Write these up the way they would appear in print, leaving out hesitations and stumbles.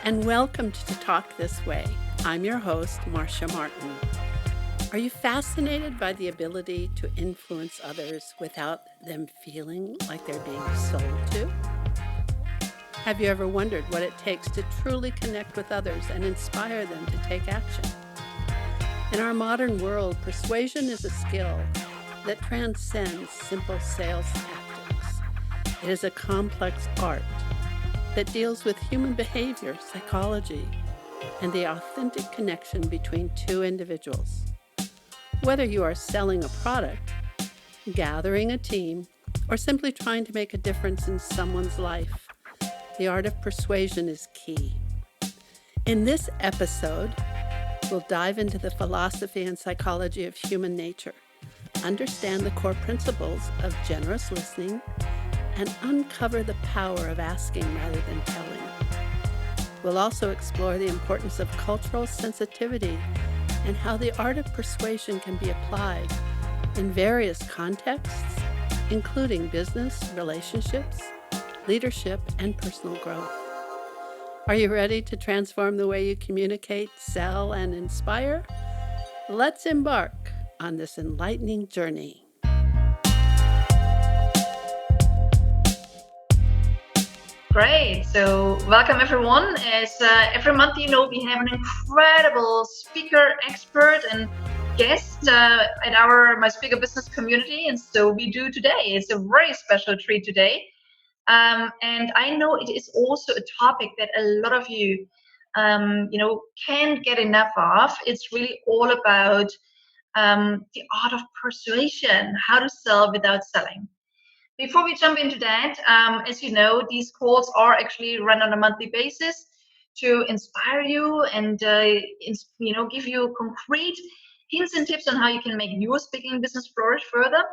and welcome to Talk This Way. I'm your host, Marcia Martin. Are you fascinated by the ability to influence others without them feeling like they're being sold to? Have you ever wondered what it takes to truly connect with others and inspire them to take action? In our modern world, persuasion is a skill that transcends simple sales tactics. It is a complex art that deals with human behavior, psychology, and the authentic connection between two individuals. Whether you are selling a product, gathering a team, or simply trying to make a difference in someone's life, the art of persuasion is key. In this episode, we'll dive into the philosophy and psychology of human nature, understand the core principles of generous listening, and uncover the power of asking rather than telling. We'll also explore the importance of cultural sensitivity and how the art of persuasion can be applied in various contexts, including business, relationships, leadership, and personal growth. Are you ready to transform the way you communicate, sell, and inspire? Let's embark on this enlightening journey. Great. So welcome everyone. As every month, we have an incredible speaker, expert, and guest at my speaker business community. And so we do today. It's a very special treat today. And I know it is also a topic that a lot of you, can't get enough of. It's really all about the art of persuasion, how to sell without selling. Before we jump into that, as you know, these calls are actually run on a monthly basis to inspire you and give you concrete hints and tips on how you can make your speaking business flourish further.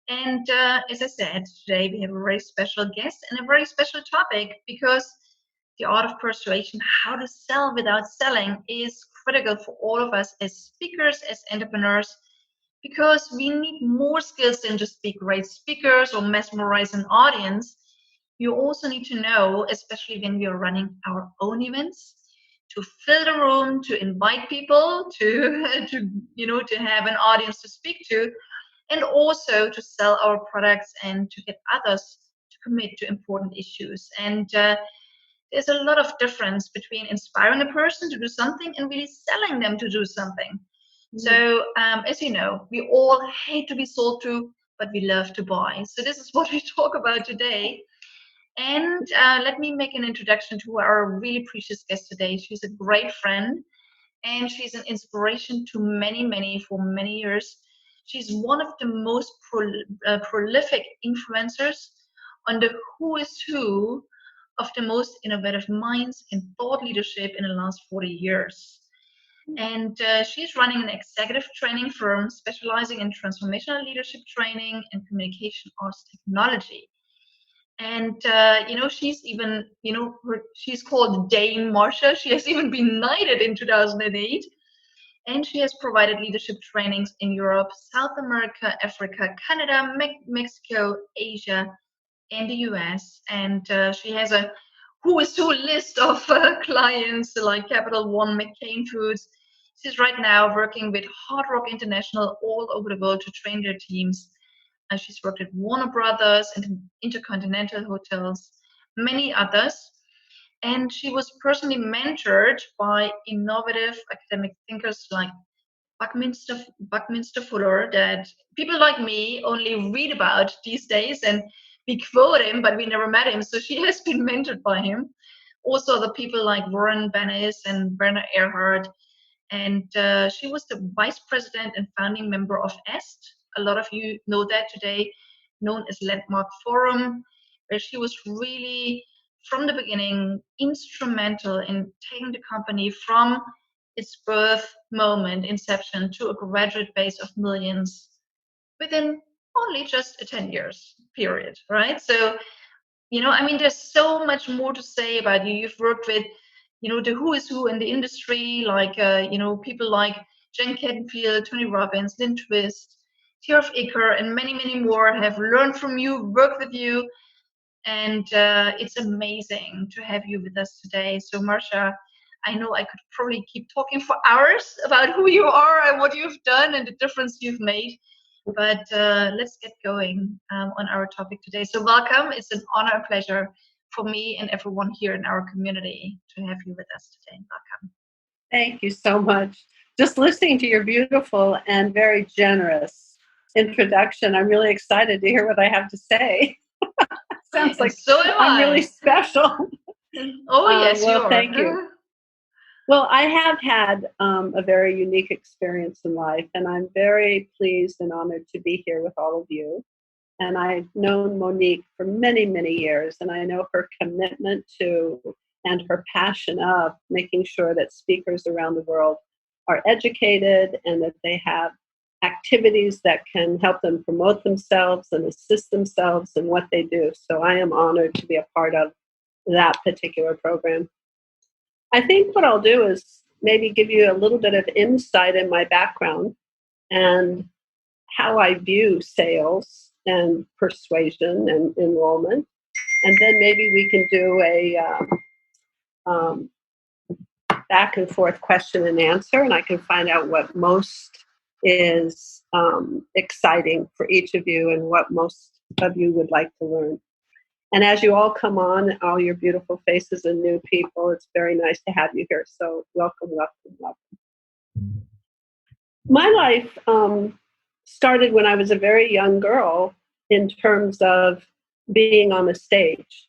And as I said, today we have a very special guest and a very special topic because the art of persuasion, how to sell without selling, is critical for all of us as speakers, as entrepreneurs, because we need more skills than just be great speakers or mesmerize an audience. You also need to know, especially when we are running our own events, to fill the room, to invite people, to have an audience to speak to, and also to sell our products and to get others to commit to important issues. And there's a lot of difference between inspiring a person to do something and really selling them to do something. So, as you know, we all hate to be sold to, but we love to buy. So this is what we talk about today. And let me make an introduction to our really precious guest today. She's a great friend, and she's an inspiration to many for many years. She's one of the most prolific influencers on the who is who of the most innovative minds in thought leadership in the last 40 years. And she's running an executive training firm specializing in transformational leadership training and communication arts technology. And she's even, she's called Dame Marcia. She has even been knighted in 2008. And she has provided leadership trainings in Europe, South America, Africa, Canada, Mexico, Asia, and the US. And she has a who is who list of clients like Capital One, McCain Foods. She's right now working with Hard Rock International all over the world to train their teams. And she's worked at Warner Brothers and Intercontinental Hotels, many others. And she was personally mentored by innovative academic thinkers like Buckminster Fuller, that people like me only read about these days, and we quote him, but we never met him. So she has been mentored by him. Also, the people like Warren Bennis and Werner Erhard. And she was the vice president and founding member of EST. A lot of you know that today, known as Landmark Forum, where she was really, from the beginning, instrumental in taking the company from its birth moment, inception, to a graduate base of millions within only just a 10 years period, right? So, there's so much more to say about you. You've worked with, the who is who in the industry, like, people like Jen Canfield, Tony Robbins, Lynn Twist, Tjerf Icker, and many more have learned from you, worked with you. And it's amazing to have you with us today. So, Marcia, I know I could probably keep talking for hours about who you are and what you've done and the difference you've made. But let's get going on our topic today. So, welcome. It's an honor and pleasure for me and everyone here in our community to have you with us today. Welcome. Thank you so much. Just listening to your beautiful and very generous introduction, I'm really excited to hear what I have to say. Sounds like so am I'm really special. Oh, yes, you well, are. Thank you. Well, I have had a very unique experience in life, and I'm very pleased and honored to be here with all of you. And I've known Monique for many, many years, and I know her commitment to and her passion of making sure that speakers around the world are educated and that they have activities that can help them promote themselves and assist themselves in what they do. So I am honored to be a part of that particular program. I think what I'll do is maybe give you a little bit of insight in my background and how I view sales and persuasion and enrollment. And then maybe we can do a back and forth question and answer, and I can find out what most is exciting for each of you and what most of you would like to learn. And as you all come on, all your beautiful faces and new people, it's very nice to have you here. So welcome, welcome, welcome. My life started when I was a very young girl in terms of being on the stage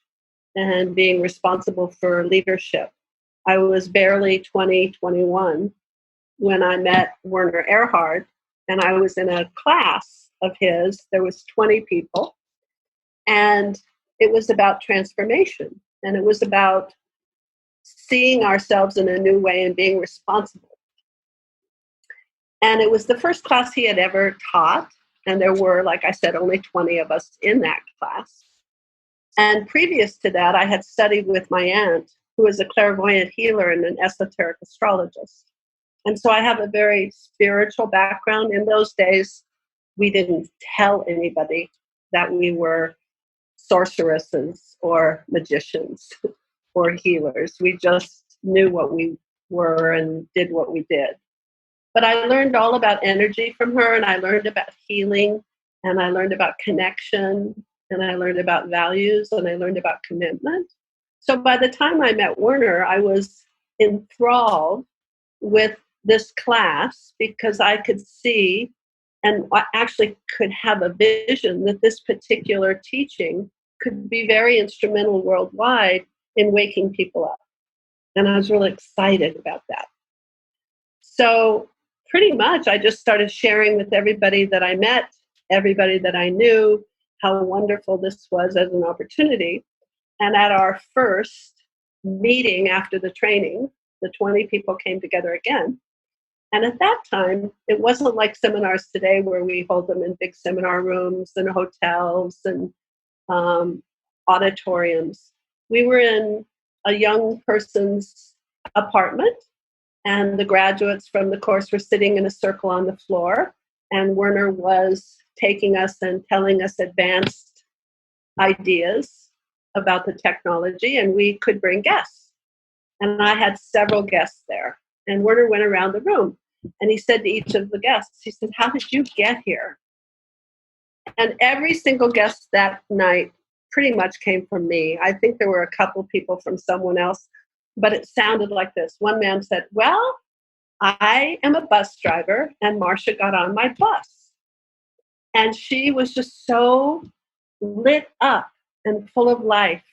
and being responsible for leadership. I was barely 20, 21 when I met Werner Erhard, and I was in a class of his. There was 20 people, and it was about transformation, and it was about seeing ourselves in a new way and being responsible. And it was the first class he had ever taught, and there were, like I said, only 20 of us in that class. And previous to that, I had studied with my aunt, who is a clairvoyant healer and an esoteric astrologist. And so I have a very spiritual background. In those days, we didn't tell anybody that we were sorceresses or magicians or healers. We just knew what we were and did what we did. But I learned all about energy from her, and I learned about healing, and I learned about connection, and I learned about values, and I learned about commitment. So by the time I met Werner, I was enthralled with this class because I could see and I actually could have a vision that this particular teaching could be very instrumental worldwide in waking people up. And I was really excited about that. So pretty much I just started sharing with everybody that I met, everybody that I knew, how wonderful this was as an opportunity. And at our first meeting after the training, the 20 people came together again. And at that time, it wasn't like seminars today where we hold them in big seminar rooms and hotels and auditoriums. We were in a young person's apartment, and the graduates from the course were sitting in a circle on the floor, and Werner was taking us and telling us advanced ideas about the technology, and we could bring guests. And I had several guests there. And Werner went around the room, and he said to each of the guests, he said, "How did you get here?" And every single guest that night pretty much came from me. I think there were a couple people from someone else, but it sounded like this. One man said, "Well, I am a bus driver, and Marcia got on my bus." And she was just so lit up and full of life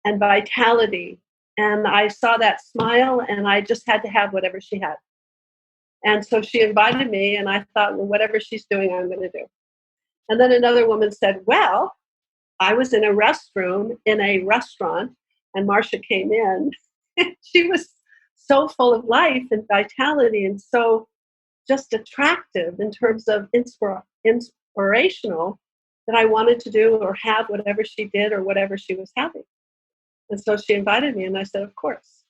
and vitality. And I saw that smile, and I just had to have whatever she had. And so she invited me, and I thought, well, whatever she's doing, I'm going to do. And then another woman said, "Well, I was in a restroom in a restaurant, and Marcia came in. She was so full of life and vitality and so just attractive in terms of inspirational that I wanted to do or have whatever she did or whatever she was having." And so she invited me, and I said, "Of course."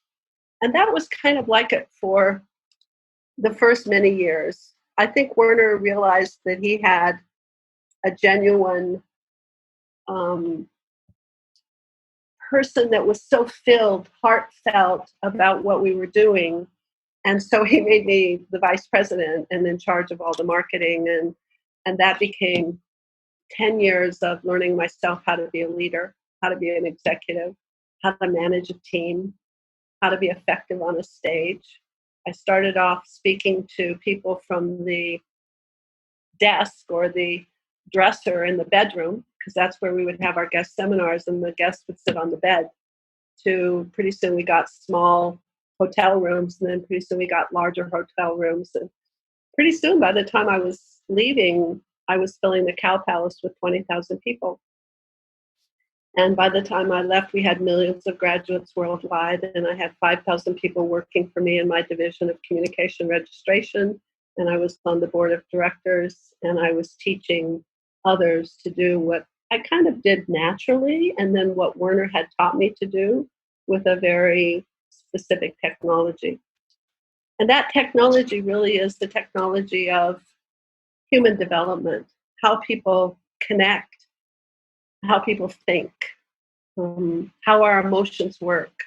And that was kind of like it for the first many years. I think Werner realized that he had a genuine person that was so filled, heartfelt about what we were doing. And so he made me the vice president and in charge of all the marketing. And that became 10 years of learning myself how to be a leader, how to be an executive, how to manage a team, how to be effective on a stage. I started off speaking to people from the desk or the dresser in the bedroom, because that's where we would have our guest seminars, and the guests would sit on the bed. To pretty soon we got small hotel rooms, and then pretty soon we got larger hotel rooms. And pretty soon, by the time I was leaving, I was filling the Cow Palace with 20,000 people. And by the time I left, we had millions of graduates worldwide, and I had 5,000 people working for me in my division of communication registration, and I was on the board of directors, and I was teaching others to do what I kind of did naturally, and then what Werner had taught me to do with a very specific technology. And that technology really is the technology of human development, how people connect, how people think, how our emotions work,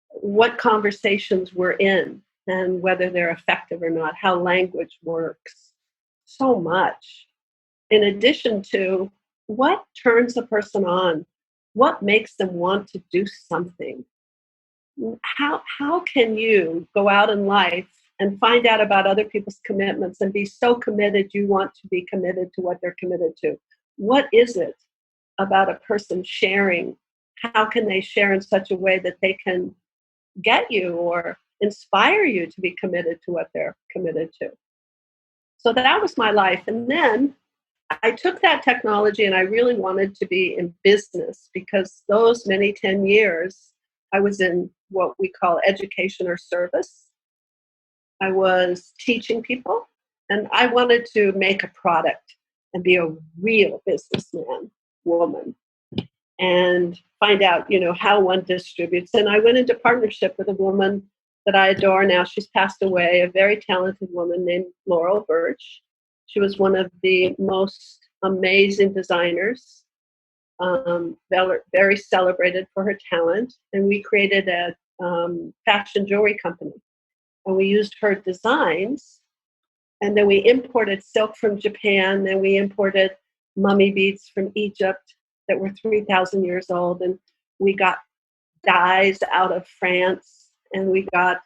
what conversations we're in, and whether they're effective or not, how language works. So much. In addition to what turns a person on, what makes them want to do something. How can you go out in life and find out about other people's commitments and be so committed you want to be committed to what they're committed to? What is it about a person sharing? How can they share in such a way that they can get you or inspire you to be committed to what they're committed to? So that was my life. And then I took that technology and I really wanted to be in business, because those many 10 years I was in what we call education or service. I was teaching people, and I wanted to make a product and be a real businessman, woman, and find out, how one distributes. And I went into partnership with a woman that I adore now. She's passed away, a very talented woman named Laurel Birch. She was one of the most amazing designers, very celebrated for her talent. And we created a fashion jewelry company. And we used her designs. And then we imported silk from Japan. Then we imported mummy beads from Egypt that were 3,000 years old. And we got dyes out of France. And we got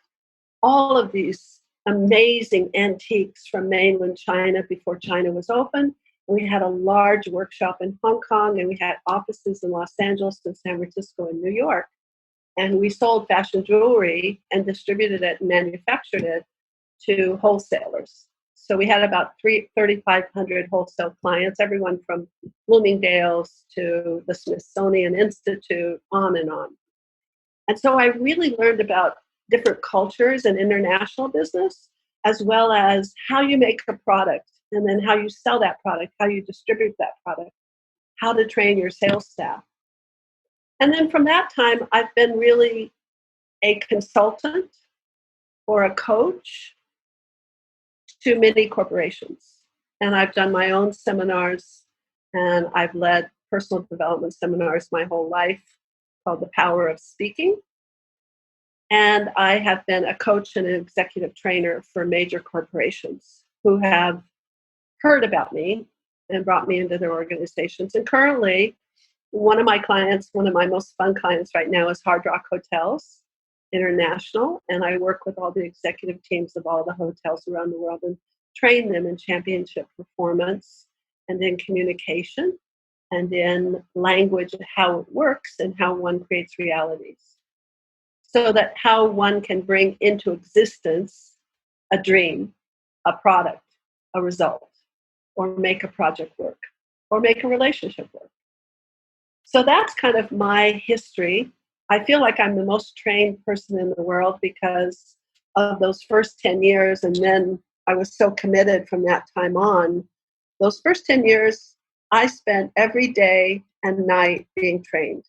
all of these amazing antiques from mainland China before China was open. And we had a large workshop in Hong Kong, and we had offices in Los Angeles and San Francisco and New York. And we sold fashion jewelry and distributed it and manufactured it to wholesalers. So we had about 3,500 wholesale clients, everyone from Bloomingdale's to the Smithsonian Institute, on and on. And so I really learned about different cultures and international business, as well as how you make a product, and then how you sell that product, how you distribute that product, how to train your sales staff. And then from that time, I've been really a consultant or a coach to many corporations. And I've done my own seminars, and I've led personal development seminars my whole life called The Power of Speaking. And I have been a coach and an executive trainer for major corporations who have heard about me and brought me into their organizations. And currently, one of my clients, one of my most fun clients right now, is Hard Rock Hotels International. And I work with all the executive teams of all the hotels around the world and train them in championship performance and in communication and in language and how it works and how one creates realities. So that how one can bring into existence a dream, a product, a result, or make a project work, or make a relationship work. So that's kind of my history. I feel like I'm the most trained person in the world because of those first 10 years. And then I was so committed from that time on. Those first 10 years, I spent every day and night being trained.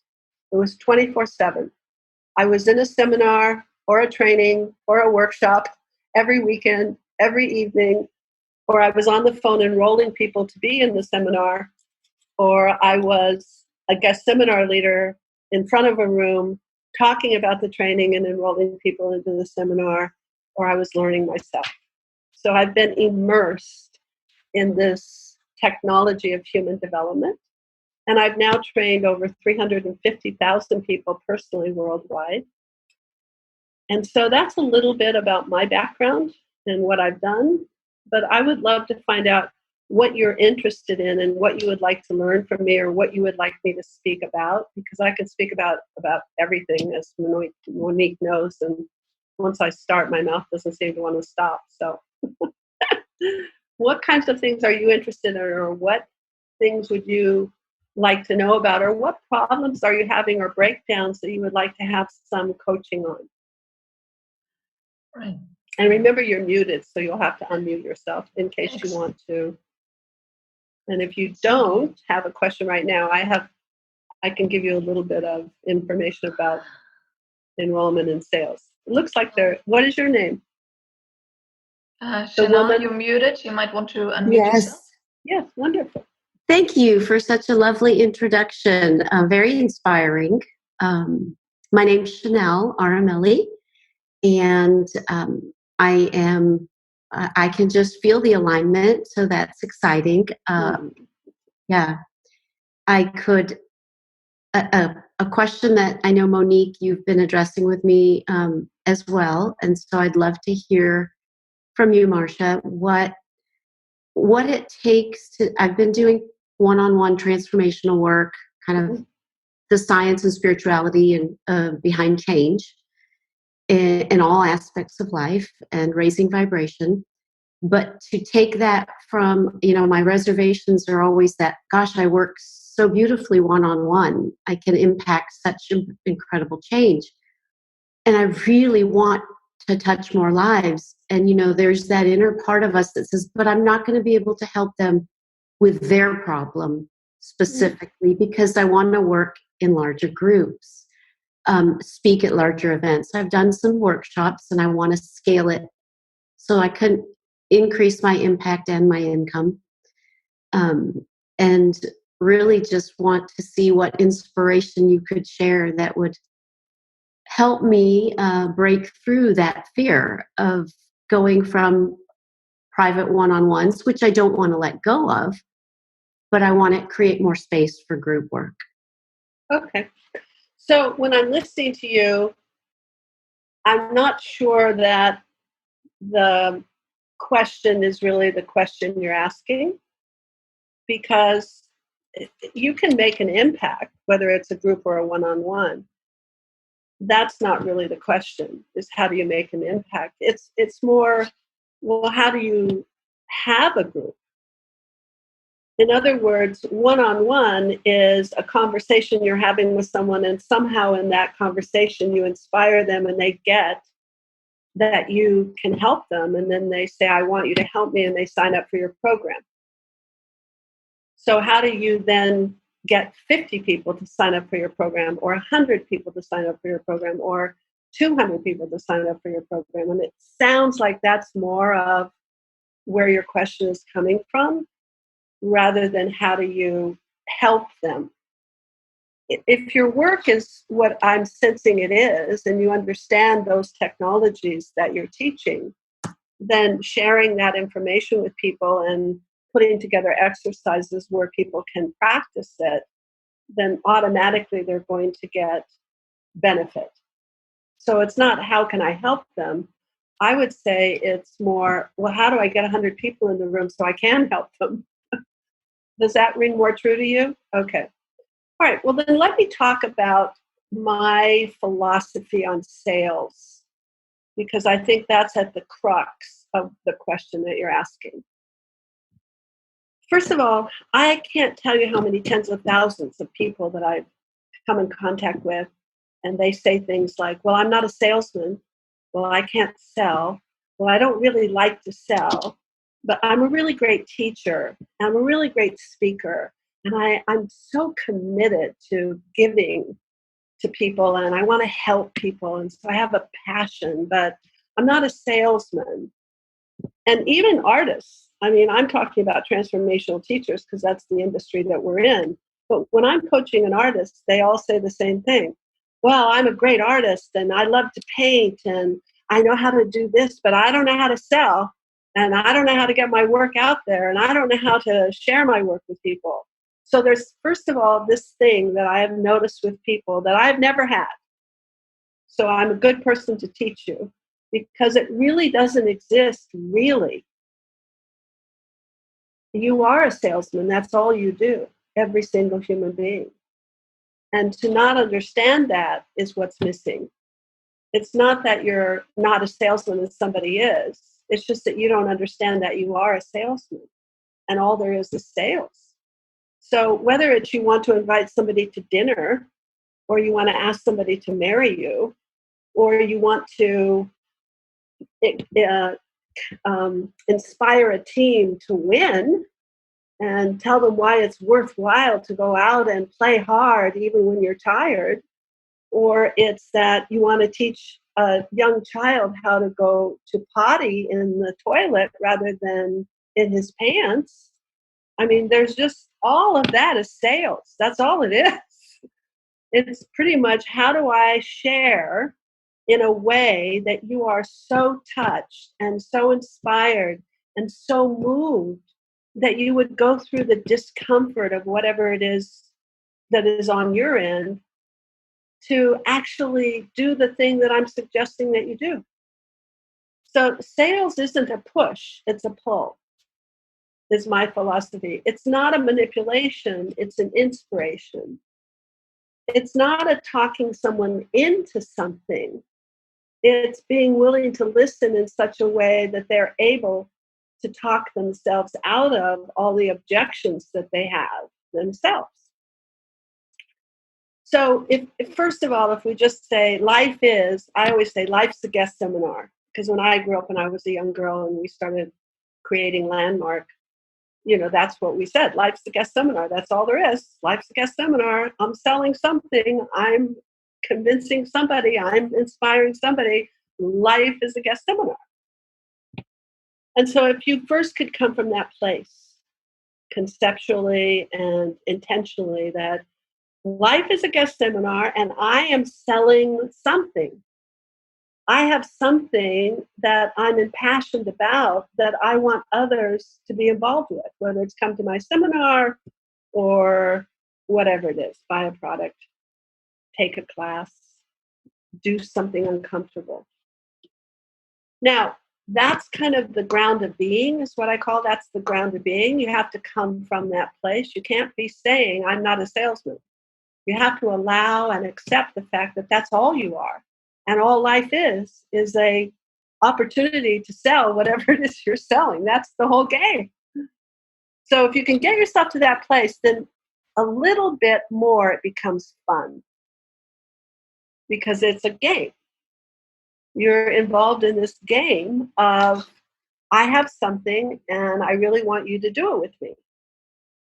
It was 24/7. I was in a seminar or a training or a workshop every weekend, every evening, or I was on the phone enrolling people to be in the seminar, or I was a guest seminar leader in front of a room talking about the training and enrolling people into the seminar, or I was learning myself. So I've been immersed in this technology of human development. And I've now trained over 350,000 people personally worldwide. And so that's a little bit about my background and what I've done. But I would love to find out what you're interested in and what you would like to learn from me, or what you would like me to speak about, because I can speak about everything, as Monique knows. And once I start, my mouth doesn't seem to want to stop. So what kinds of things are you interested in, or what things would you like to know about, or what problems are you having, or breakdowns that you would like to have some coaching on? Right. And remember, you're muted, so you'll have to unmute yourself in case you want to. And if you don't have a question right now, I can give you a little bit of information about enrollment and sales. It looks like what is your name? Chanel, you're muted. You might want to unmute yourself. Yes, wonderful. Thank you for such a lovely introduction. Very inspiring. My name's Chanel Aramelli, and I can just feel the alignment, so that's exciting. Yeah, I could, a question that I know, Monique, you've been addressing with me as well, and so I'd love to hear from you, Marcia, what it takes to, I've been doing one-on-one transformational work, kind of the science and spirituality and behind change in all aspects of life and raising vibration. But to take that from, my reservations are always that, gosh, I work so beautifully one-on-one. I can impact such incredible change. And I really want to touch more lives. And, there's that inner part of us that says, but I'm not going to be able to help them with their problem specifically, because I want to work in larger groups, speak at larger events. I've done some workshops and I want to scale it so I can increase my impact and my income. And really just want to see what inspiration you could share that would help me break through that fear of going from private one-on-ones, which I don't want to let go of, but I want to create more space for group work. Okay. So when I'm listening to you, I'm not sure that the question is really the question you're asking, because you can make an impact, whether it's a group or a one-on-one. That's not really the question, is how do you make an impact? It's more, well, how do you have a group? In other words, one-on-one is a conversation you're having with someone, and somehow in that conversation you inspire them and they get that you can help them, and then they say, I want you to help me, and they sign up for your program. So how do you then get 50 people to sign up for your program, or 100 people to sign up for your program, or 200 people to sign up for your program? And it sounds like that's more of where your question is coming from, rather than how do you help them. If your work is what I'm sensing it is, and you understand those technologies that you're teaching, then sharing that information with people and putting together exercises where people can practice it, then automatically they're going to get benefit. So it's not how can I help them? I would say it's more, well, how do I get 100 people in the room so I can help them? Does that ring more true to you? Okay. All right. Well, then let me talk about my philosophy on sales, because I think that's at the crux of the question that you're asking. First of all, I can't tell you how many tens of thousands of people that I've come in contact with, and they say things like, well, I'm not a salesman. Well, I can't sell. Well, I don't really like to sell, but I'm a really great teacher. I'm a really great speaker. And I'm so committed to giving to people, and I want to help people. And so I have a passion, but I'm not a salesman. And even artists, I mean, I'm talking about transformational teachers because that's the industry that we're in. But when I'm coaching an artist, they all say the same thing. Well, I'm a great artist and I love to paint and I know how to do this, but I don't know how to sell and I don't know how to get my work out there and I don't know how to share my work with people. So there's, first of all, this thing that I have noticed with people that I've never had. So I'm a good person to teach you because it really doesn't exist, really. You are a salesman. That's all you do, every single human being. And to not understand that is what's missing. It's not that you're not a salesman and somebody is. It's just that you don't understand that you are a salesman. And all there is sales. So whether it's you want to invite somebody to dinner, or you want to ask somebody to marry you, or you want to inspire a team to win and tell them why it's worthwhile to go out and play hard even when you're tired, or it's that you want to teach a young child how to go to potty in the toilet rather than in his pants. I mean, there's just all of that is sales. That's all it is. It's pretty much how do I share in a way that you are so touched and so inspired and so moved that you would go through the discomfort of whatever it is that is on your end to actually do the thing that I'm suggesting that you do. So sales isn't a push, it's a pull, is my philosophy. It's not a manipulation, it's an inspiration. It's not a talking someone into something. It's being willing to listen in such a way that they're able to talk themselves out of all the objections that they have themselves. So if first of all, if we just say life is, I always say life's a guest seminar. Because when I grew up and I was a young girl and we started creating Landmark, that's what we said. Life's a guest seminar. That's all there is. Life's a guest seminar. I'm selling something. I'm convincing somebody. I'm inspiring somebody. Life is a guest seminar. And so if you first could come from that place, conceptually and intentionally, that life is a guest seminar and I am selling something. I have something that I'm impassioned about that I want others to be involved with, whether it's come to my seminar or whatever it is, buy a product, take a class, do something uncomfortable. Now, that's kind of the ground of being is what I call that's the ground of being. You have to come from that place. You can't be saying, I'm not a salesman. You have to allow and accept the fact that that's all you are. And all life is a opportunity to sell whatever it is you're selling. That's the whole game. So if you can get yourself to that place, then a little bit more it becomes fun because it's a game. You're involved in this game of, I have something and I really want you to do it with me.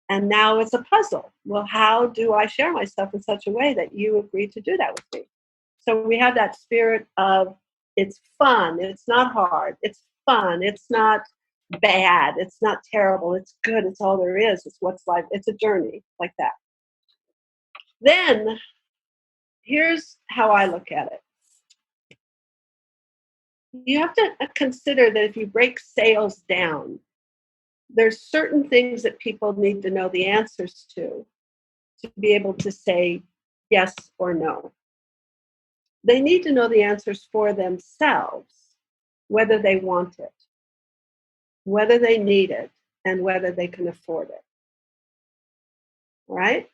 And now it's a puzzle. Well, how do I share myself in such a way that you agree to do that with me? So we have that spirit of it's fun. It's not hard. It's fun. It's not bad. It's not terrible. It's good. It's all there is. It's what's life. It's a journey like that. Then here's how I look at it. You have to consider that if you break sales down, there's certain things that people need to know the answers to be able to say yes or no. They need to know the answers for themselves, whether they want it, whether they need it, and whether they can afford it. Right?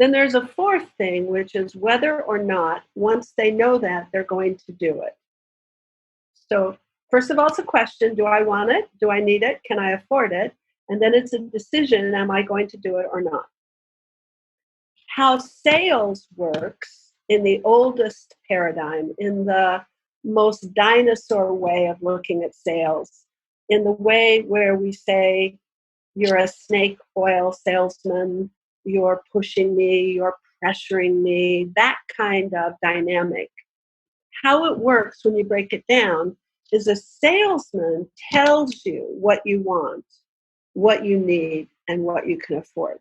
Then there's a fourth thing, which is whether or not, once they know that, they're going to do it. So first of all, it's a question. Do I want it? Do I need it? Can I afford it? And then it's a decision. Am I going to do it or not? How sales works in the oldest paradigm, in the most dinosaur way of looking at sales, in the way where we say, you're a snake oil salesman, you're pushing me, you're pressuring me, that kind of dynamic. How it works when you break it down is a salesman tells you what you want, what you need, and what you can afford.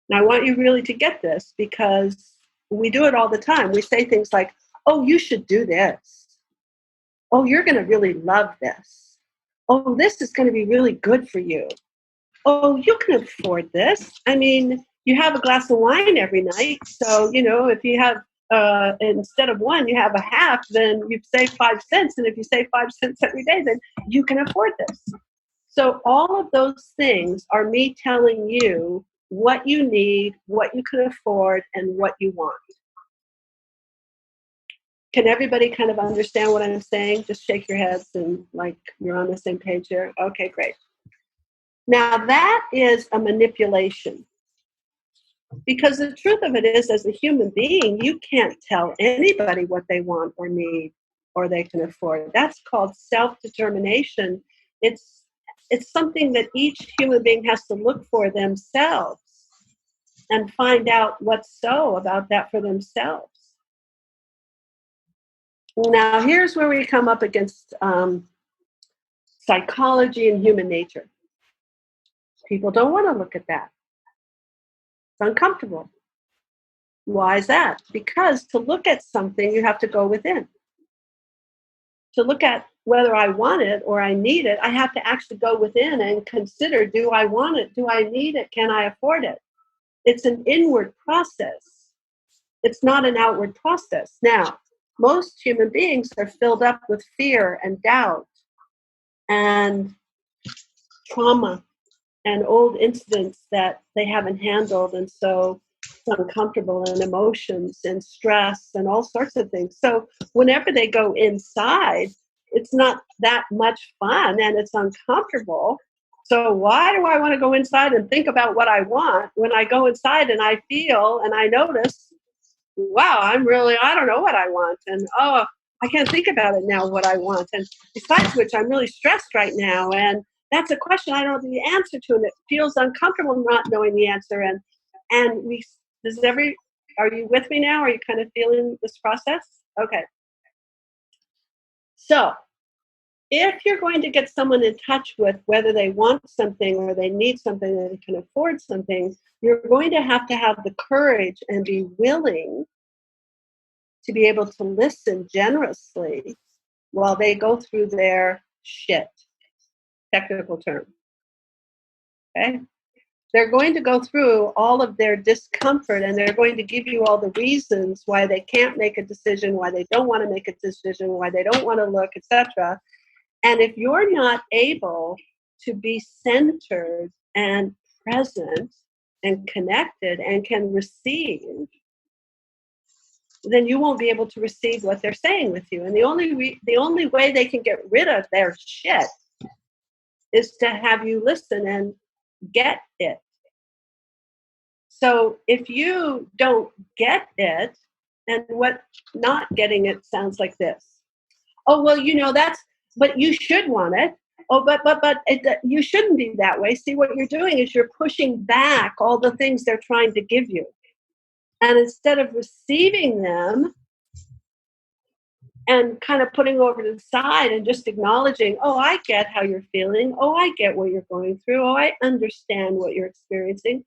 Now, I want you really to get this because we do it all the time. We say things like, oh, you should do this. Oh, you're going to really love this. Oh, this is going to be really good for you. Oh, you can afford this. I mean, you have a glass of wine every night. So, if you have, instead of one, you have a half, then you save 5 cents. And if you save 5 cents every day, then you can afford this. So all of those things are me telling you what you need, what you can afford, and what you want. Can everybody kind of understand what I'm saying? Just shake your heads and like you're on the same page here. Okay, great. Now that is a manipulation. Because the truth of it is, as a human being, you can't tell anybody what they want or need or they can afford. That's called self-determination. It's something that each human being has to look for themselves and find out what's so about that for themselves. Now, here's where we come up against psychology and human nature. People don't want to look at that. It's uncomfortable. Why is that? Because to look at something, you have to go within. To look at whether I want it or I need it, I have to actually go within and consider, do I want it? Do I need it? Can I afford it? It's an inward process. It's not an outward process. Now, most human beings are filled up with fear and doubt and trauma and old incidents that they haven't handled. And so it's uncomfortable, and emotions and stress and all sorts of things. So whenever they go inside, it's not that much fun and it's uncomfortable. So why do I want to go inside and think about what I want when I go inside and I feel and I notice, wow, I don't know what I want. And, oh, I can't think about it now, what I want. And besides which, I'm really stressed right now. And that's a question I don't know the answer to. And it feels uncomfortable not knowing the answer. Are you with me now? Are you kind of feeling this process? Okay. So if you're going to get someone in touch with whether they want something or they need something or they can afford something, you're going to have the courage and be willing to be able to listen generously while they go through their shit, technical term. Okay? They're going to go through all of their discomfort, and they're going to give you all the reasons why they can't make a decision, why they don't want to make a decision, why they don't want to look, etc. And if you're not able to be centered and present and connected and can receive, then you won't be able to receive what they're saying with you. And the only way they can get rid of their shit is to have you listen and get it. So if you don't get it, and what not getting it sounds like this. Oh, well, but you should want it. Oh, but you shouldn't be that way. See, what you're doing is you're pushing back all the things they're trying to give you. And instead of receiving them and kind of putting over to the side and just acknowledging, oh, I get how you're feeling. Oh, I get what you're going through. Oh, I understand what you're experiencing.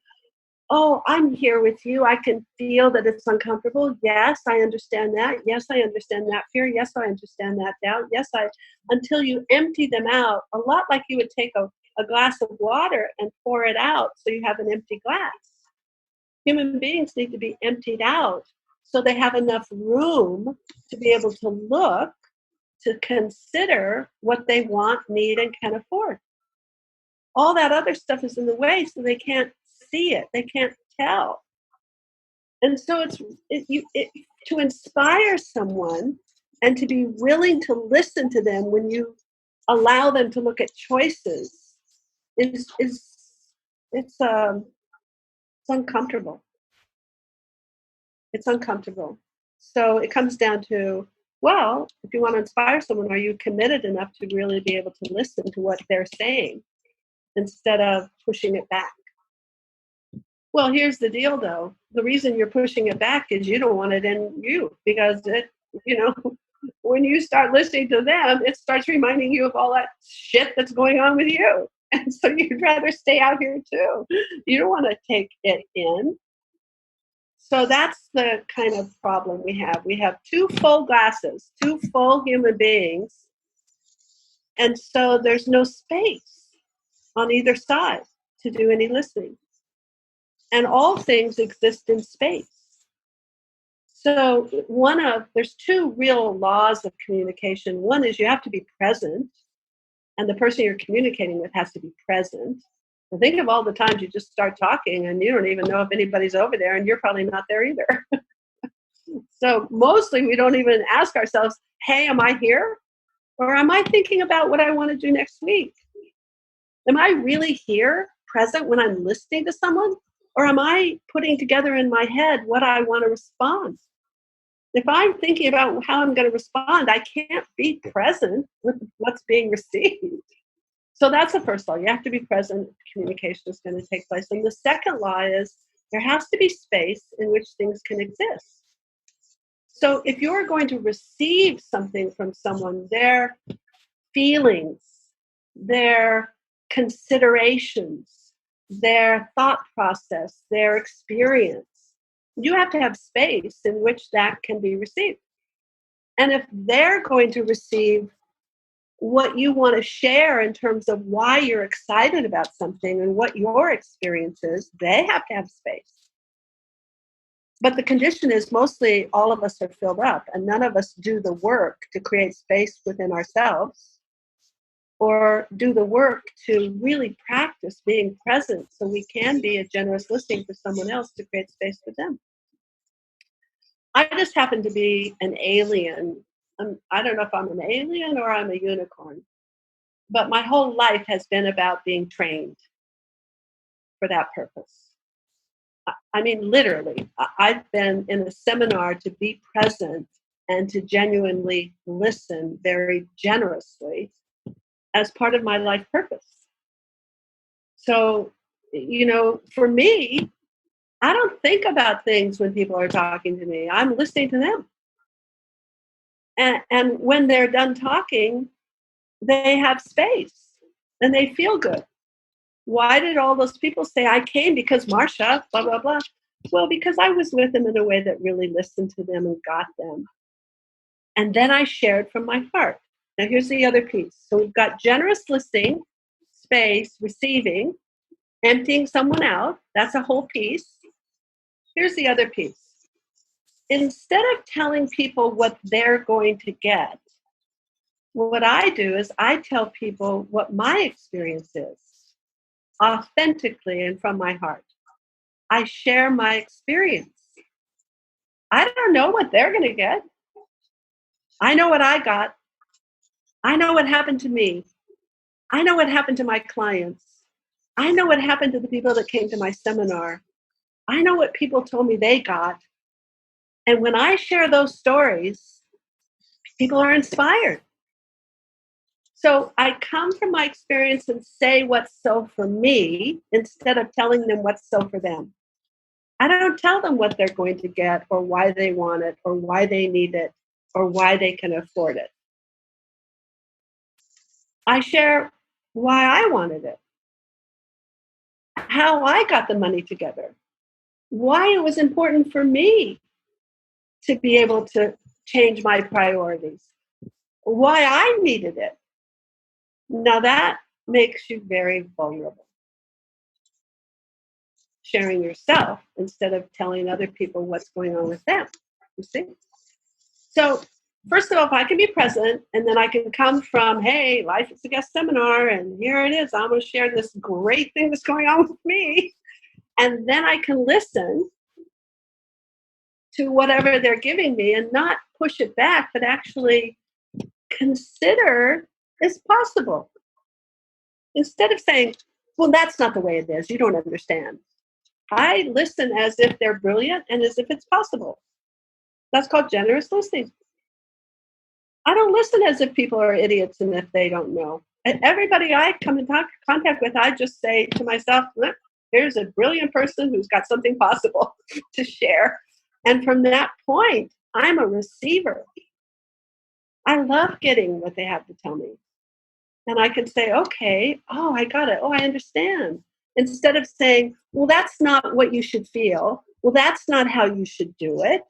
Oh, I'm here with you. I can feel that it's uncomfortable. Yes, I understand that. Yes, I understand that fear. Yes, I understand that doubt. Yes, until you empty them out, a lot like you would take a glass of water and pour it out so you have an empty glass. Human beings need to be emptied out so they have enough room to be able to look, to consider what they want, need, and can afford. All that other stuff is in the way, so they can't see it. They can't tell. And so to inspire someone and to be willing to listen to them when you allow them to look at choices it's uncomfortable. It's uncomfortable. So it comes down to, well, if you want to inspire someone, are you committed enough to really be able to listen to what they're saying instead of pushing it back? Well, here's the deal, though. The reason you're pushing it back is you don't want it in you, because when you start listening to them, it starts reminding you of all that shit that's going on with you. And so you'd rather stay out here too. You don't want to take it in. So that's the kind of problem we have. We have two full glasses, two full human beings. And so there's no space on either side to do any listening. And all things exist in space. So there's two real laws of communication. One is you have to be present, and the person you're communicating with has to be present. And think of all the times you just start talking and you don't even know if anybody's over there, and you're probably not there either. So mostly we don't even ask ourselves, hey, am I here? Or am I thinking about what I want to do next week? Am I really here, present when I'm listening to someone? Or am I putting together in my head what I want to respond? If I'm thinking about how I'm going to respond, I can't be present with what's being received. So that's the first law. You have to be present. Communication is going to take place. And the second law is there has to be space in which things can exist. So if you're going to receive something from someone, their feelings, their considerations, their thought process, their experience, you have to have space in which that can be received. And if they're going to receive what you want to share in terms of why you're excited about something and what your experience is, they have to have space. But the condition is mostly all of us are filled up and none of us do the work to create space within ourselves or do the work to really practice being present so we can be a generous listening for someone else to create space for them. I just happen to be an alien. I don't know if I'm an alien or I'm a unicorn, but my whole life has been about being trained for that purpose. I mean, literally, I've been in a seminar to be present and to genuinely listen very generously as part of my life purpose. So, for me, I don't think about things when people are talking to me. I'm listening to them. And when they're done talking, they have space and they feel good. Why did all those people say, I came because Marcia, blah, blah, blah? Well, because I was with them in a way that really listened to them and got them. And then I shared from my heart. Now, here's the other piece. So we've got generous listening, space, receiving, emptying someone out. That's a whole piece. Here's the other piece. Instead of telling people what they're going to get, what I do is I tell people what my experience is, authentically and from my heart. I share my experience. I don't know what they're going to get. I know what I got. I know what happened to me. I know what happened to my clients. I know what happened to the people that came to my seminar. I know what people told me they got. And when I share those stories, people are inspired. So I come from my experience and say what's so for me instead of telling them what's so for them. I don't tell them what they're going to get or why they want it or why they need it or why they can afford it. I share why I wanted it, how I got the money together, why it was important for me to be able to change my priorities, why I needed it. Now that makes you very vulnerable. Sharing yourself instead of telling other people what's going on with them, you see? So first of all, if I can be present and then I can come from, hey, life is a guest seminar and here it is, I'm going to share this great thing that's going on with me. And then I can listen to whatever they're giving me and not push it back, but actually consider it's possible. Instead of saying, well, that's not the way it is, you don't understand. I listen as if they're brilliant and as if it's possible. That's called generous listening. I don't listen as if people are idiots and if they don't know. And everybody I come in contact with, I just say to myself, look, here's a brilliant person who's got something possible to share. And from that point, I'm a receiver. I love getting what they have to tell me. And I can say, okay, oh, I got it. Oh, I understand. Instead of saying, well, that's not what you should feel. Well, that's not how you should do it.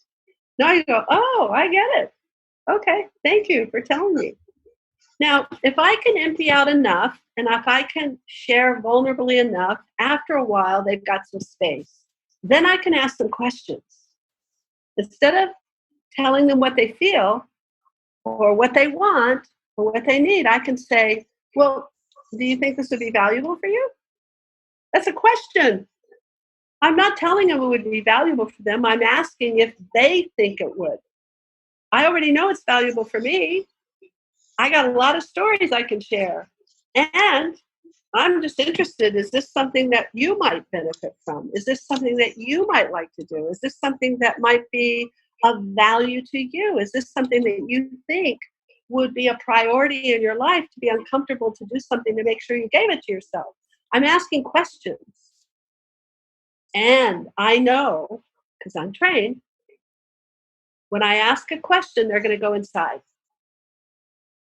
Now you go, oh, I get it. Okay, thank you for telling me. Now, if I can empty out enough and if I can share vulnerably enough, after a while, they've got some space. Then I can ask them questions. Instead of telling them what they feel or what they want or what they need, I can say, well, do you think this would be valuable for you? That's a question. I'm not telling them it would be valuable for them. I'm asking if they think it would. I already know it's valuable for me. I got a lot of stories I can share. And I'm just interested, is this something that you might benefit from? Is this something that you might like to do? Is this something that might be of value to you? Is this something that you think would be a priority in your life, to be uncomfortable to do something to make sure you gave it to yourself? I'm asking questions. And I know, because I'm trained, when I ask a question, they're going to go inside.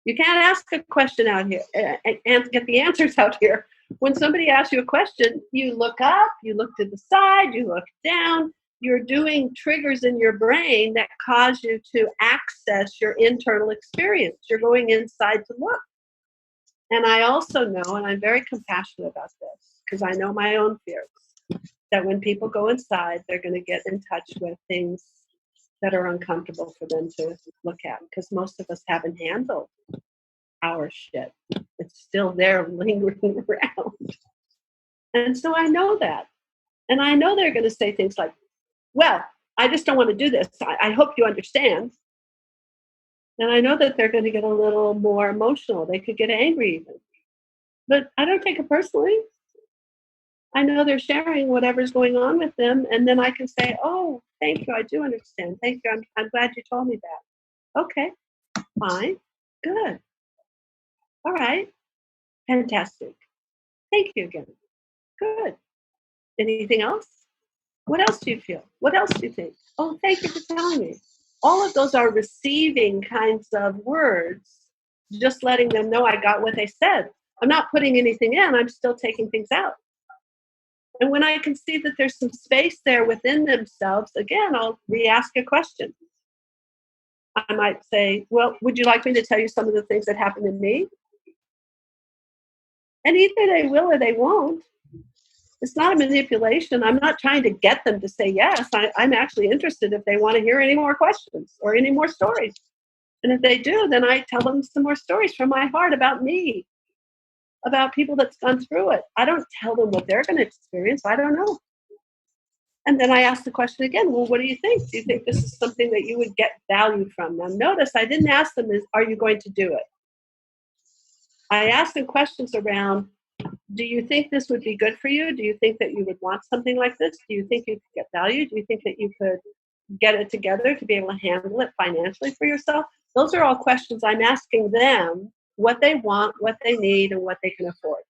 You can't ask a question out here and get the answers out here. When somebody asks you a question, you look up, you look to the side, you look down. You're doing triggers in your brain that cause you to access your internal experience. You're going inside to look. And I also know, and I'm very compassionate about this, because I know my own fears, that when people go inside, they're going to get in touch with things that are uncomfortable for them to look at, because most of us haven't handled our shit. It's still there lingering around. And so I know that. And I know they're going to say things like, well, I just don't want to do this. I hope you understand. And I know that they're going to get a little more emotional. They could get angry even. But I don't take it personally. I know they're sharing whatever's going on with them. And then I can say, oh, thank you. I do understand. Thank you. I'm glad you told me that. Okay, fine. Good. All right. Fantastic. Thank you again. Good. Anything else? What else do you feel? What else do you think? Oh, thank you for telling me. All of those are receiving kinds of words, just letting them know I got what they said. I'm not putting anything in. I'm still taking things out. And when I can see that there's some space there within themselves, again, I'll re-ask a question. I might say, well, would you like me to tell you some of the things that happened to me? And either they will or they won't. It's not a manipulation. I'm not trying to get them to say yes. I'm actually interested if they want to hear any more questions or any more stories. And if they do, then I tell them some more stories from my heart about me, about people that's gone through it. I don't tell them what they're going to experience. I don't know. And then I ask the question again, well, what do you think? Do you think this is something that you would get value from? Now, notice I didn't ask them, are you going to do it? I asked them questions around, do you think this would be good for you? Do you think that you would want something like this? Do you think you could get value? Do you think that you could get it together to be able to handle it financially for yourself? Those are all questions I'm asking them, what they want, what they need, and what they can afford.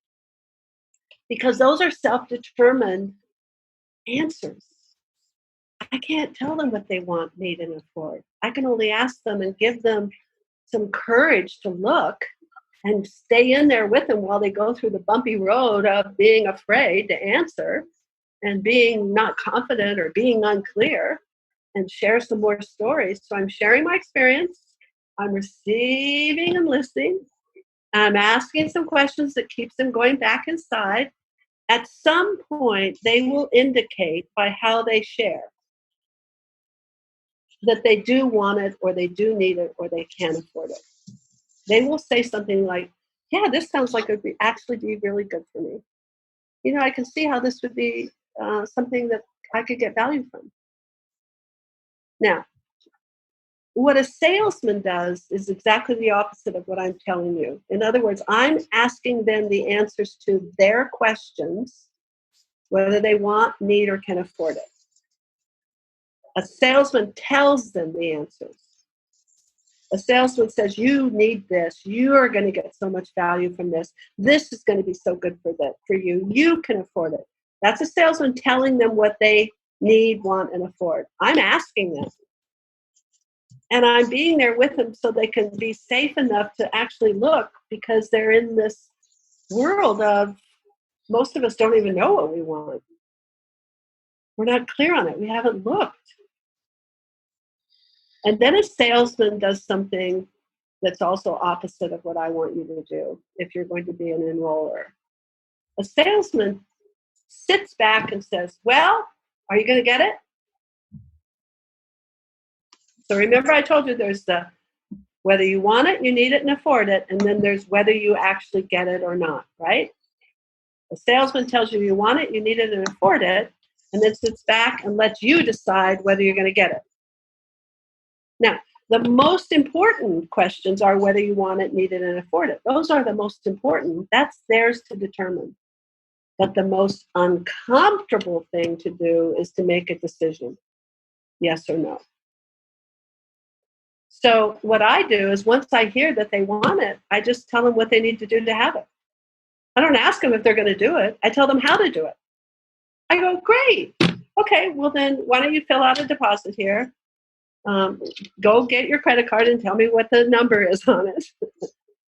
Because those are self-determined answers. I can't tell them what they want, need, and afford. I can only ask them and give them some courage to look and stay in there with them while they go through the bumpy road of being afraid to answer and being not confident or being unclear, and share some more stories. So I'm sharing my experience. I'm receiving and listening. I'm asking some questions that keeps them going back inside. At some point, they will indicate by how they share that they do want it or they do need it or they can afford it. They will say something like, yeah, this sounds like it would actually be really good for me. You know, I can see how this would be something that I could get value from. Now, what a salesman does is exactly the opposite of what I'm telling you. In other words, I'm asking them the answers to their questions, whether they want, need, or can afford it. A salesman tells them the answers. A salesman says, you need this. You are going to get so much value from this. This is going to be so good for you. You can afford it. That's a salesman telling them what they need, want, and afford. I'm asking them. And I'm being there with them so they can be safe enough to actually look, because they're in this world of, most of us don't even know what we want. We're not clear on it. We haven't looked. And then a salesman does something that's also opposite of what I want you to do if you're going to be an enroller. A salesman sits back and says, well, are you going to get it? So remember I told you there's the whether you want it, you need it, and afford it, and then there's whether you actually get it or not, right? The salesman tells you you want it, you need it, and afford it, and then sits back and lets you decide whether you're going to get it. Now, the most important questions are whether you want it, need it, and afford it. Those are the most important. That's theirs to determine. But the most uncomfortable thing to do is to make a decision, yes or no. So what I do is once I hear that they want it, I just tell them what they need to do to have it. I don't ask them if they're going to do it. I tell them how to do it. I go, great. Okay, well then why don't you fill out a deposit here? Go get your credit card and tell me what the number is on it.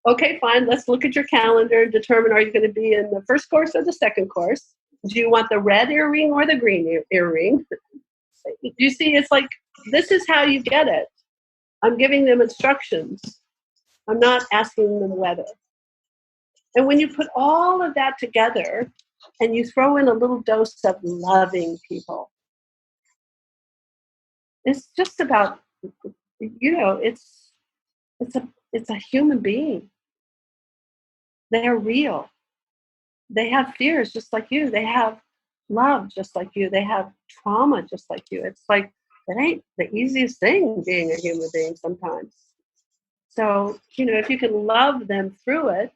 Okay, fine. Let's look at your calendar and determine, are you going to be in the first course or the second course? Do you want the red earring or the green earring? You see, it's like, this is how you get it. I'm giving them instructions. I'm not asking them whether. And when you put all of that together and you throw in a little dose of loving people, it's just about, it's a human being. They're real. They have fears just like you. They have love just like you. They have trauma just like you. It's like, it ain't the easiest thing being a human being sometimes. So, if you can love them through it,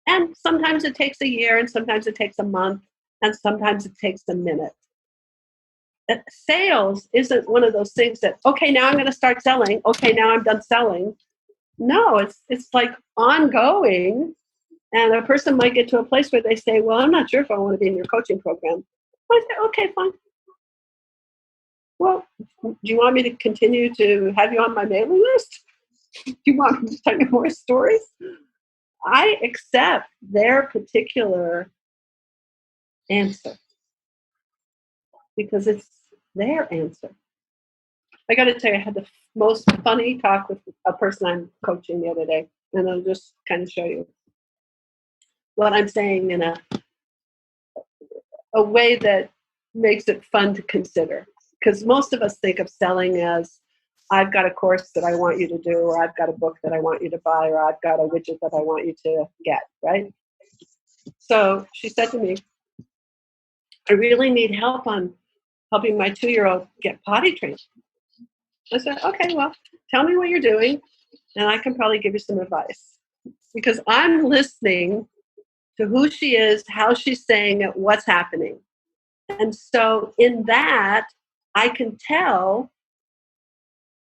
and sometimes it takes a year, and sometimes it takes a month, and sometimes it takes a minute. Sales isn't one of those things that, okay, now I'm going to start selling. Okay, now I'm done selling. No, it's like ongoing. And a person might get to a place where they say, well, I'm not sure if I want to be in your coaching program. I say, okay, fine. Well, do you want me to continue to have you on my mailing list? Do you want me to tell you more stories? I accept their particular answer because it's their answer. I got to tell you, I had the most funny talk with a person I'm coaching the other day, and I'll just kind of show you what I'm saying in a way that makes it fun to consider. Because most of us think of selling as, I've got a course that I want you to do, or I've got a book that I want you to buy, or I've got a widget that I want you to get, right? So she said to me, I really need help on helping my 2-year-old get potty trained. I said, okay, well, tell me what you're doing, and I can probably give you some advice. Because I'm listening to who she is, how she's saying it, what's happening. And so in that, I can tell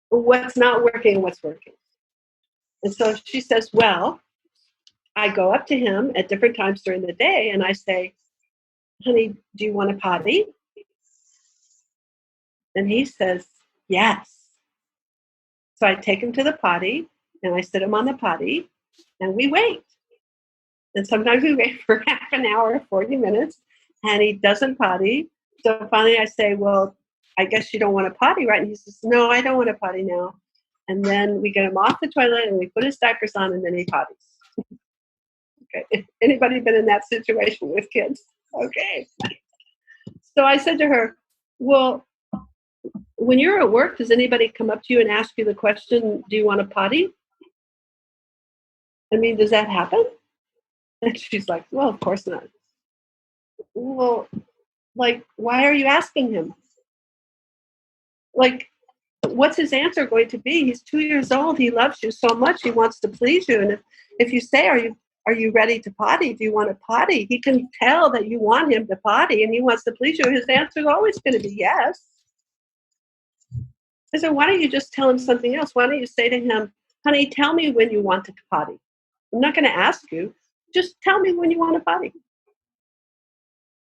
what's not working and what's working. And so she says, well, I go up to him at different times during the day and I say, honey, do you want a potty? And he says, yes. So I take him to the potty and I sit him on the potty and we wait. And sometimes we wait for half an hour, 40 minutes, and he doesn't potty. So finally I say, well, I guess you don't want a potty, right? And he says, no, I don't want a potty now. And then we get him off the toilet and we put his diapers on and then he potties. Okay. Anybody been in that situation with kids? Okay. So I said to her, well, when you're at work, does anybody come up to you and ask you the question, do you want a potty? I mean, does that happen? And she's like, well, of course not. Well, like, why are you asking him? Like, what's his answer going to be? He's 2 years old. He loves you so much. He wants to please you. And if you say, are you ready to potty? Do you want to potty? He can tell that you want him to potty and he wants to please you. His answer is always going to be yes. I said, why don't you just tell him something else? Why don't you say to him, honey, tell me when you want to potty. I'm not going to ask you. Just tell me when you want to potty.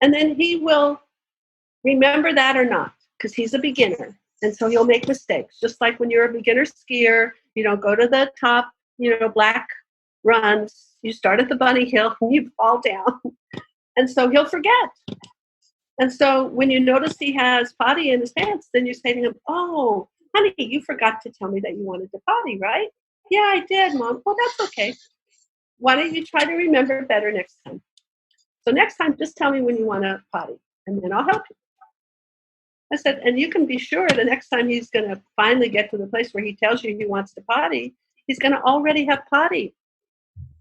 And then he will remember that or not, because he's a beginner. And so he'll make mistakes. Just like when you're a beginner skier, you don't go to the top, black runs. You start at the bunny hill and you fall down. And so he'll forget. And so when you notice he has potty in his pants, then you say to him, "Oh, honey, you forgot to tell me that you wanted to potty, right?" "Yeah, I did, Mom." "Well, that's okay. Why don't you try to remember better next time? So next time, just tell me when you want to potty, and then I'll help you." I said, and you can be sure the next time he's going to finally get to the place where he tells you he wants to potty, he's going to already have potty.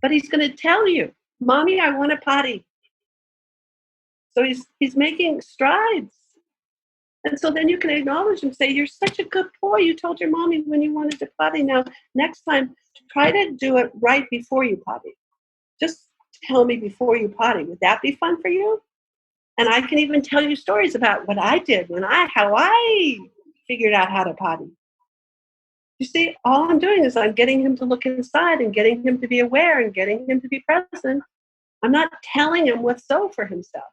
But he's going to tell you, "Mommy, I want to potty." So he's making strides. And so then you can acknowledge and say, "You're such a good boy. You told your mommy when you wanted to potty. Now, next time, try to do it right before you potty. Just tell me before you potty. Would that be fun for you?" And I can even tell you stories about what I did how I figured out how to potty. You see, all I'm doing is I'm getting him to look inside and getting him to be aware and getting him to be present. I'm not telling him what's so for himself.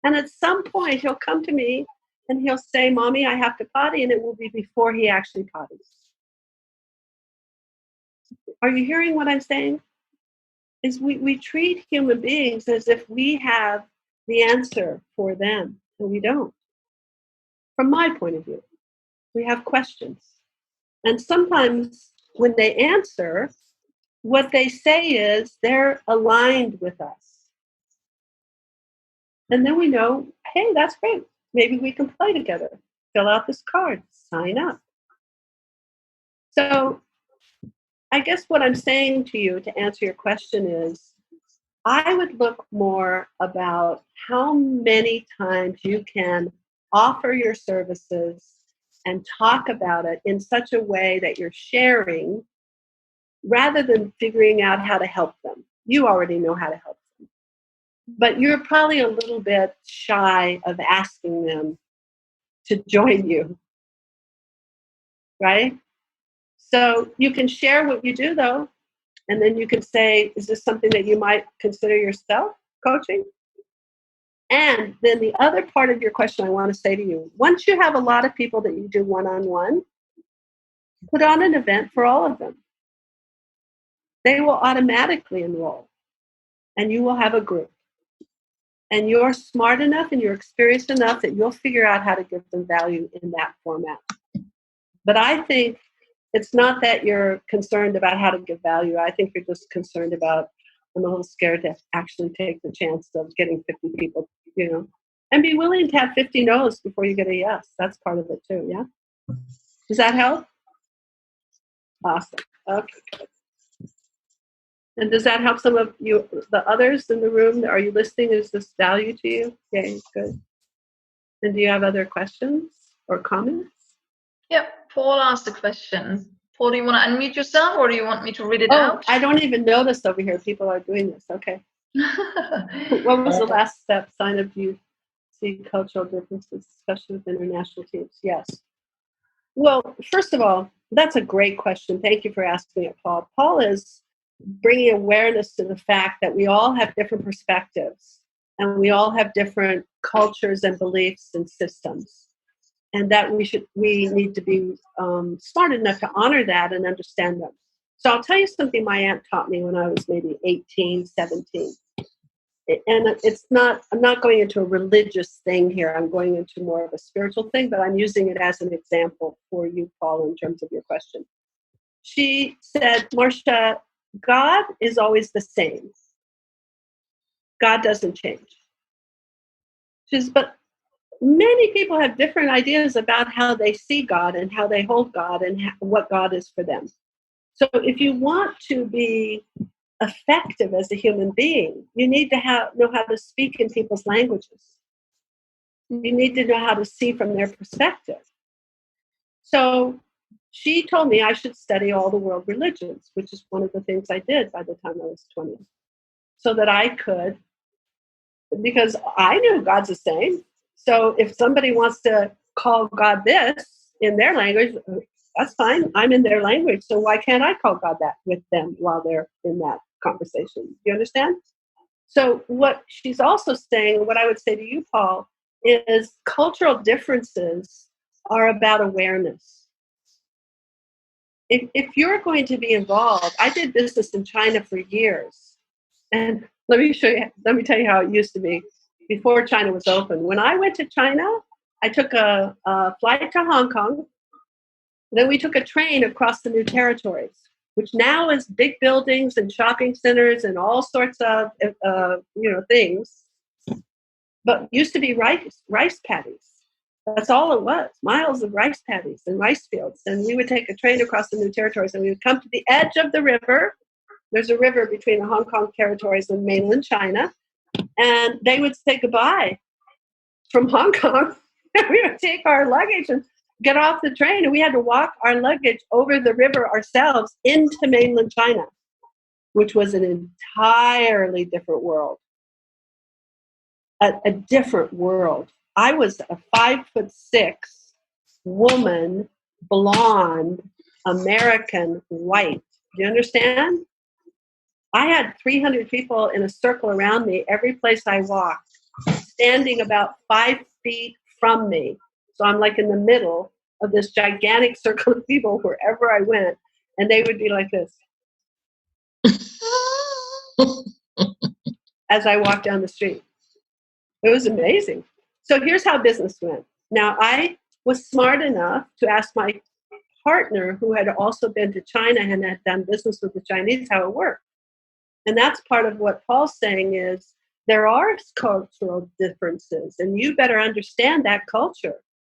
And at some point, he'll come to me and he'll say, "Mommy, I have to potty," and it will be before he actually potties. Are you hearing what I'm saying? Is we treat human beings as if we have the answer for them, and we don't. From my point of view, we have questions. And sometimes when they answer, what they say is they're aligned with us. And then we know, hey, that's great. Maybe we can play together. Fill out this card, sign up. So I guess what I'm saying to you to answer your question is, I would look more about how many times you can offer your services and talk about it in such a way that you're sharing rather than figuring out how to help them. You already know how to help them. But you're probably a little bit shy of asking them to join you, right? So you can share what you do, though, and then you can say, "Is this something that you might consider yourself coaching?" And then the other part of your question I want to say to you, once you have a lot of people that you do one-on-one, put on an event for all of them. They will automatically enroll, and you will have a group. And you're smart enough and you're experienced enough that you'll figure out how to give them value in that format. But I think it's not that you're concerned about how to give value. I think you're just concerned about, I'm a little scared to actually take the chance of getting 50 people, and be willing to have 50 no's before you get a yes. That's part of it too, yeah? Does that help? Awesome. Okay, good. And does that help some of you, the others in the room? Are you listening? Is this value to you? Okay, good. And do you have other questions or comments? Yeah, Paul asked a question. Paul, do you want to unmute yourself or do you want me to read it out? I don't even notice over here people are doing this. Okay. What was the last step? Sign up, do you see cultural differences, especially with international teams? Yes. Well, first of all, that's a great question. Thank you for asking it, Paul. Paul is bringing awareness to the fact that we all have different perspectives and we all have different cultures and beliefs and systems, and that we need to be smart enough to honor that and understand them. So I'll tell you something my aunt taught me when I was maybe 18, 17. And I'm not going into a religious thing here. I'm going into more of a spiritual thing, but I'm using it as an example for you, Paul, in terms of your question. She said, "Marcia, God is always the same. God doesn't change." She says, "But many people have different ideas about how they see God and how they hold God and what God is for them. So if you want to be effective as a human being, you need to know how to speak in people's languages. You need to know how to see from their perspective." So she told me I should study all the world religions, which is one of the things I did by the time I was 20, so that I could, because I knew God's the same. So if somebody wants to call God this in their language, that's fine. I'm in their language. So why can't I call God that with them while they're in that conversation? Do you understand? So what she's also saying, what I would say to you, Paul, is cultural differences are about awareness. If you're going to be involved, I did business in China for years. And let me tell you how it used to be before China was open. When I went to China, I took a flight to Hong Kong. Then we took a train across the New Territories, which now is big buildings and shopping centers and all sorts of things. But used to be rice paddies. That's all it was, miles of rice paddies and rice fields. And we would take a train across the New Territories, and we would come to the edge of the river. There's a river between the Hong Kong territories and mainland China. And they would say goodbye from Hong Kong. We would take our luggage and get off the train. And we had to walk our luggage over the river ourselves into mainland China, which was an entirely different world. A different world. I was a 5'6" woman, blonde, American, white. Do you understand? I had 300 people in a circle around me every place I walked, standing about 5 feet from me. So I'm like in the middle of this gigantic circle of people wherever I went, and they would be like this as I walked down the street. It was amazing. So here's how business went. Now, I was smart enough to ask my partner, who had also been to China and had done business with the Chinese, how it worked. And that's part of what Paul's saying is there are cultural differences, and you better understand that culture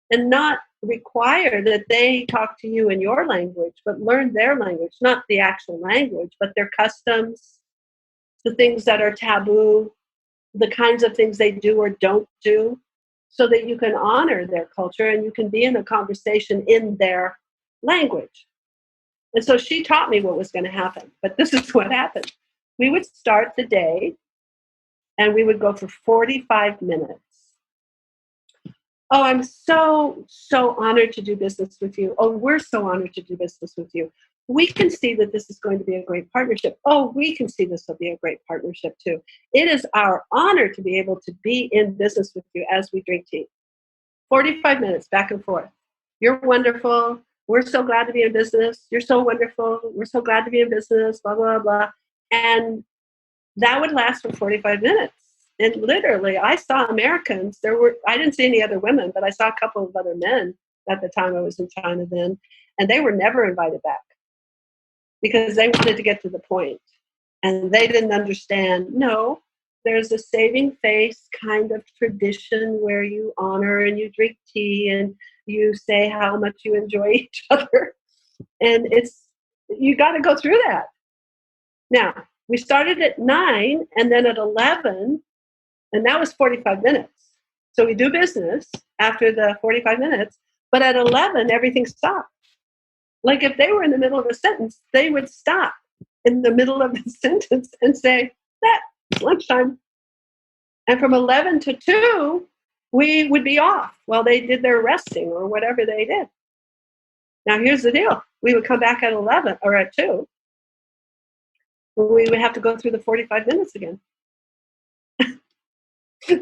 and not require that they talk to you in your language, but learn their language, not the actual language, but their customs, the things that are taboo, the kinds of things they do or don't do, so that you can honor their culture and you can be in a conversation in their language. And so she taught me what was going to happen. But this is what happened. We would start the day and we would go for 45 minutes. Oh, I'm so honored to do business with you. Oh, we're so honored to do business with you. We can see that this is going to be a great partnership. Oh, we can see this will be a great partnership too. It is our honor to be able to be in business with you as we drink tea. 45 minutes back and forth. You're wonderful. We're so glad to be in business. You're so wonderful. We're so glad to be in business, blah, blah, blah. And that would last for 45 minutes. And literally, I saw Americans. I didn't see any other women, but I saw a couple of other men at the time I was in China then, and they were never invited back because they wanted to get to the point. And they didn't understand, no, there's a saving face kind of tradition where you honor and you drink tea and you say how much you enjoy each other. And you got to go through that. Now, we started at 9 and then at 11, and that was 45 minutes. So we do business after the 45 minutes, but at 11, everything stopped. Like if they were in the middle of a sentence, they would stop in the middle of the sentence and say, it's lunchtime. And from 11 to 2, we would be off while they did their resting or whatever they did. Now, here's the deal. We would come back at 11 or at 2. We would have to go through the 45 minutes again.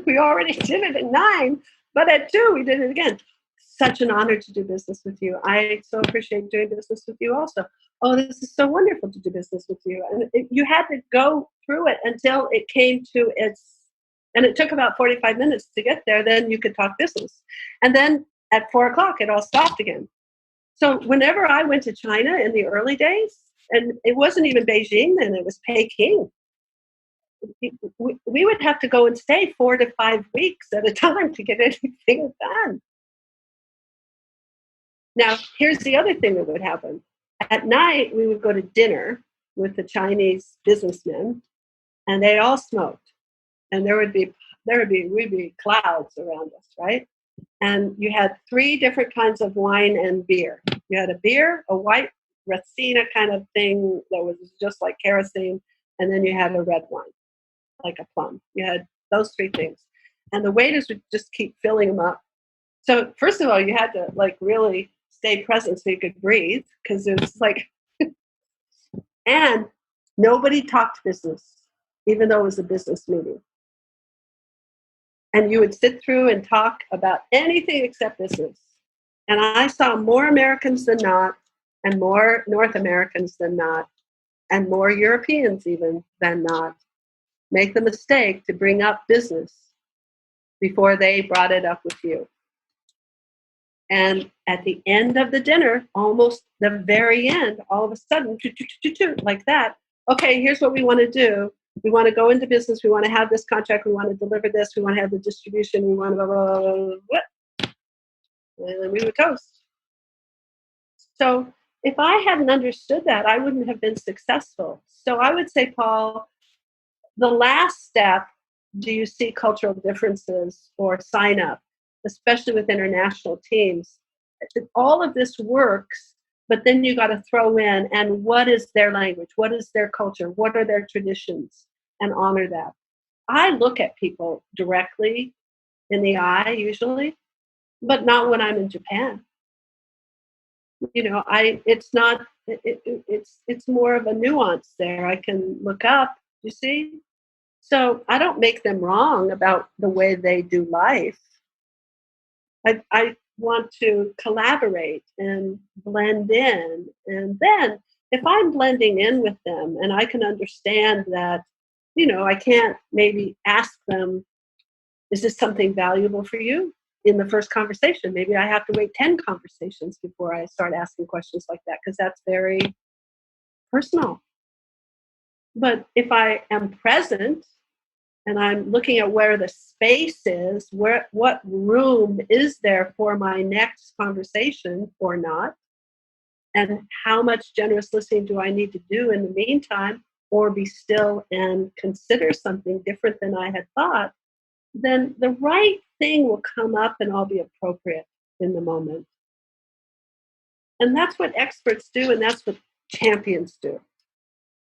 We already did it at 9, but at 2, we did it again. Such an honor to do business with you. I so appreciate doing business with you also. Oh, this is so wonderful to do business with you. And you had to go through it until it came to and it took about 45 minutes to get there. Then you could talk business. And then at 4 o'clock, it all stopped again. So whenever I went to China in the early days, and it wasn't even Beijing then, it was Peking, we would have to go and stay 4 to 5 weeks at a time to get anything done. Now, here's the other thing that would happen. At night, we would go to dinner with the Chinese businessmen, and they all smoked. And we'd be clouds around us, right? And you had 3 different kinds of wine and beer. You had a beer, a white Racina kind of thing that was just like kerosene, and then you had a red wine, like a plum. You had those 3 things. And the waiters would just keep filling them up. So first of all, you had to like really stay present so you could breathe, because it was like, and nobody talked business, even though it was a business meeting. And you would sit through and talk about anything except business. And I saw more Americans than not, and more North Americans than not, and more Europeans even than not, make the mistake to bring up business before they brought it up with you. And at the end of the dinner, almost the very end, all of a sudden, like that, okay, here's what we want to do. We want to go into business. We want to have this contract. We want to deliver this. We want to have the distribution. We want to blah, blah, blah, blah, blah. And then we would toast. So if I hadn't understood that, I wouldn't have been successful. So I would say, Paul, the last step, do you see cultural differences or sign up, especially with international teams? All of this works, but then you got to throw in, and what is their language? What is their culture? What are their traditions? And honor that. I look at people directly in the eye usually, but not when I'm in Japan. You know, it's not, it's more of a nuance there. I can look up, you see? So I don't make them wrong about the way they do life. I want to collaborate and blend in. And then if I'm blending in with them and I can understand that, you know, I can't maybe ask them, is this something valuable for you? In the first conversation, maybe I have to wait 10 conversations before I start asking questions like that, because that's very personal. But if I am present and I'm looking at where the space is, what room is there for my next conversation or not, and how much generous listening do I need to do in the meantime, or be still and consider something different than I had thought, then the right thing will come up and I'll be appropriate in the moment. And that's what experts do, and that's what champions do.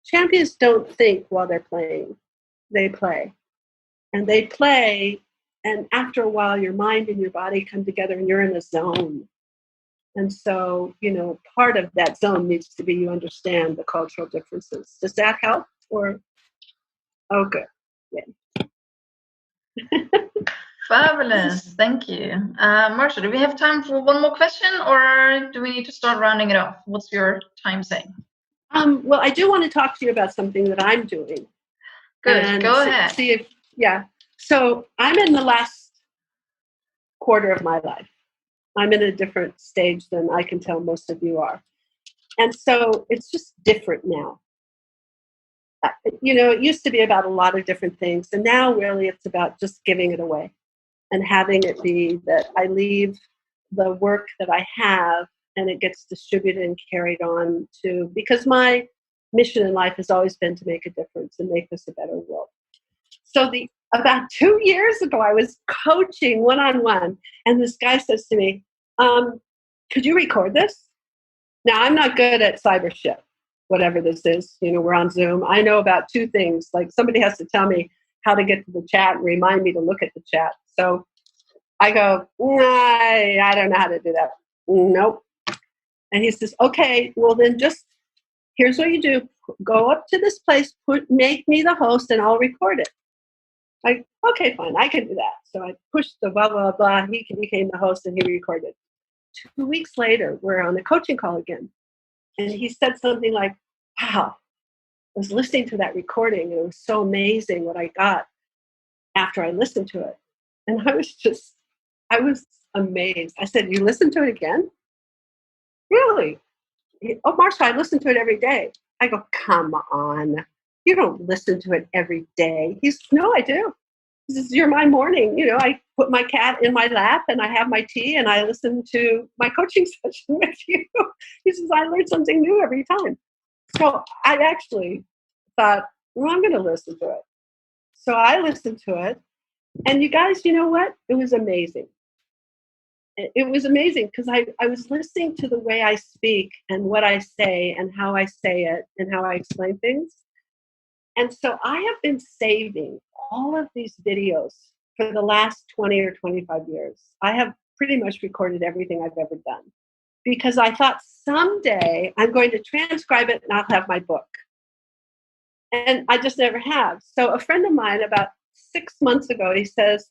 Champions don't think while they're playing. They play. And they play, and after a while, your mind and your body come together and you're in a zone. And so, you know, part of that zone needs to be you understand the cultural differences. Does that help? Or, oh, good. Yeah. Fabulous. Thank you. Marcia, do we have time for one more question, or do we need to start rounding it off? What's your time saying? Well, I do want to talk to you about something that I'm doing. Good. And go ahead. See if, yeah. So I'm in the last quarter of my life. I'm in a different stage than I can tell most of you are. And so it's just different now. You know, it used to be about a lot of different things. And now really it's about just giving it away and having it be that I leave the work that I have and it gets distributed and carried on to, because my mission in life has always been to make a difference and make this a better world. So about 2 years ago, I was coaching one-on-one, and this guy says to me, could you record this? Now, I'm not good at cyber shit, whatever this is. You know, we're on Zoom. I know about two things. Like, somebody has to tell me how to get to the chat and remind me to look at the chat. So I go, I don't know how to do that. Nope. And he says, okay, well then just, here's what you do. Go up to this place, make me the host, and I'll record it. Like, okay, fine, I can do that. So I pushed the blah, blah, blah. He became the host and he recorded. 2 weeks later, we're on the coaching call again. And he said something like, wow, I was listening to that recording and it was so amazing what I got after I listened to it. And I was amazed. I said, you listened to it again? Really? Oh, Marcia, I listen to it every day. I go, come on. You don't listen to it every day. He says, no, I do. He says, you're my morning. You know, I put my cat in my lap and I have my tea and I listen to my coaching session with you. He says, I learn something new every time. So I actually thought, well, I'm going to listen to it. So I listened to it. And you guys, you know what? It was amazing. It was amazing because I was listening to the way I speak and what I say and how I say it and how I explain things. And so I have been saving all of these videos for the last 20 or 25 years. I have pretty much recorded everything I've ever done because I thought someday I'm going to transcribe it and I'll have my book. And I just never have. So a friend of mine about 6 months ago, he says,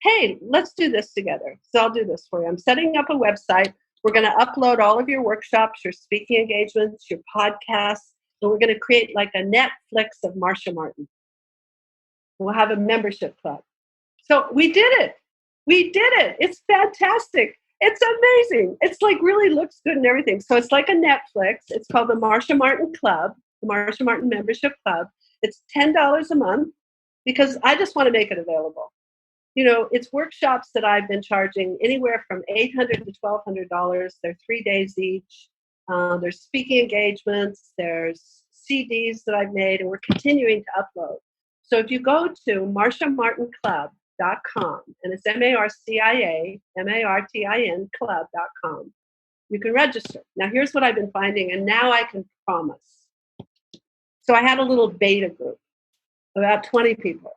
hey, let's do this together. So I'll do this for you. I'm setting up a website. We're going to upload all of your workshops, your speaking engagements, your podcasts, and we're going to create like a Netflix of Marcia Martin. We'll have a membership club. So we did it. We did it. It's fantastic. It's amazing. It's like really looks good and everything. So it's like a Netflix. It's called the Marcia Martin Club, the Marcia Martin Membership Club. It's $10 a month because I just want to make it available. You know, it's workshops that I've been charging anywhere from $800 to $1,200. They're 3 days each. There's speaking engagements. There's CDs that I've made, and we're continuing to upload. So if you go to marciamartinclub.com, and it's MarciaMartin club.com, you can register. Now, here's what I've been finding, and now I can promise. So I had a little beta group, about 20 people.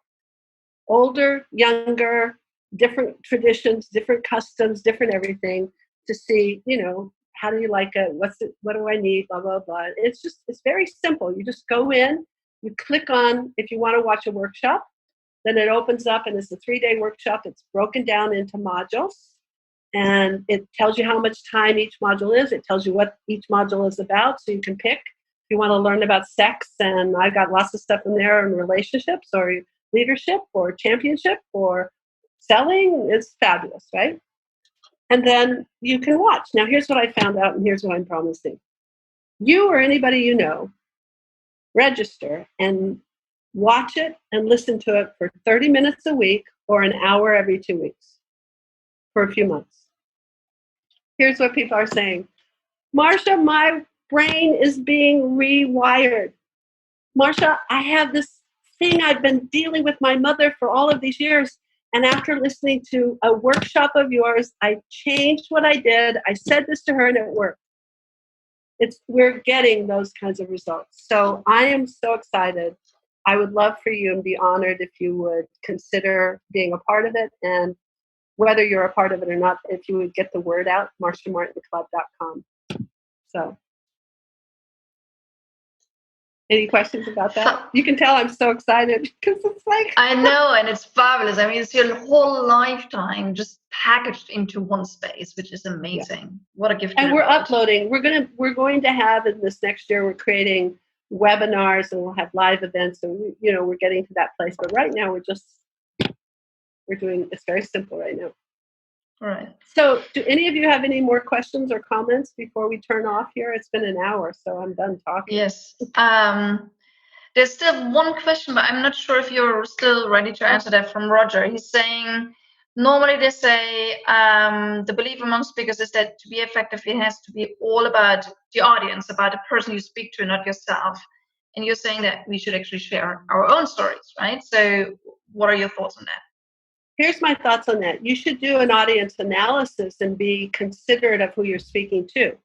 Older, younger, different traditions, different customs, different everything, to see, you know, how do you like it? What do I need? Blah, blah, blah. It's very simple. You just go in, you click on, if you want to watch a workshop, then it opens up and it's a 3-day workshop. It's broken down into modules, and it tells you how much time each module is. It tells you what each module is about, so you can pick. If you want to learn about sex, and I've got lots of stuff in there, and relationships or leadership or championship or selling, is fabulous, right? And then you can watch. Now, here's what I found out, and here's what I'm promising. You or anybody you know, register and watch it and listen to it for 30 minutes a week or an hour every 2 weeks for a few months. Here's what people are saying. Marcia, my brain is being rewired. Marcia, I have this thing I've been dealing with my mother for all of these years. And after listening to a workshop of yours, I changed what I did. I said this to her and it worked. We're getting those kinds of results. So I am so excited. I would love for you and be honored if you would consider being a part of it. And whether you're a part of it or not, if you would get the word out, marciamartinclub.com. So any questions about that? You can tell I'm so excited because it's like I know, and it's fabulous. I mean, it's your whole lifetime just packaged into one space, which is amazing. Yeah. What a gift! And we're uploading. We're going to have in this next year. We're creating webinars, and we'll have live events. And we're getting to that place. But right now, we're doing. It's very simple right now. All right. So, do any of you have any more questions or comments before we turn off here? It's been an hour, so I'm done talking. Yes. There's still one question, but I'm not sure if you're still ready to answer that, from Roger. He's saying, normally they say the belief among speakers is that to be effective, it has to be all about the audience, about the person you speak to, not yourself. And you're saying that we should actually share our own stories, right? So what are your thoughts on that? Here's my thoughts on that. You should do an audience analysis and be considerate of who you're speaking to.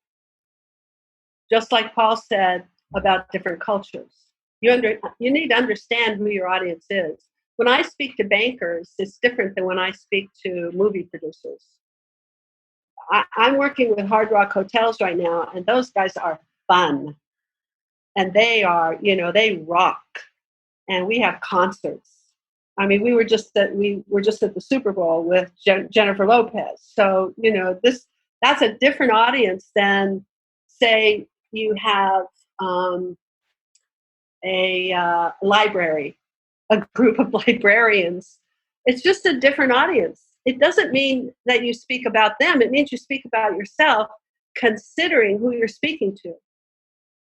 Just like Paul said about different cultures. You need to understand who your audience is. When I speak to bankers, it's different than when I speak to movie producers. I'm working with Hard Rock Hotels right now, and those guys are fun. And they are, they rock. And we have concerts. I mean, we were just at the Super Bowl with Jennifer Lopez. So, that's a different audience than, say, you have a library, a group of librarians. It's just a different audience. It doesn't mean that you speak about them. It means you speak about yourself, considering who you're speaking to.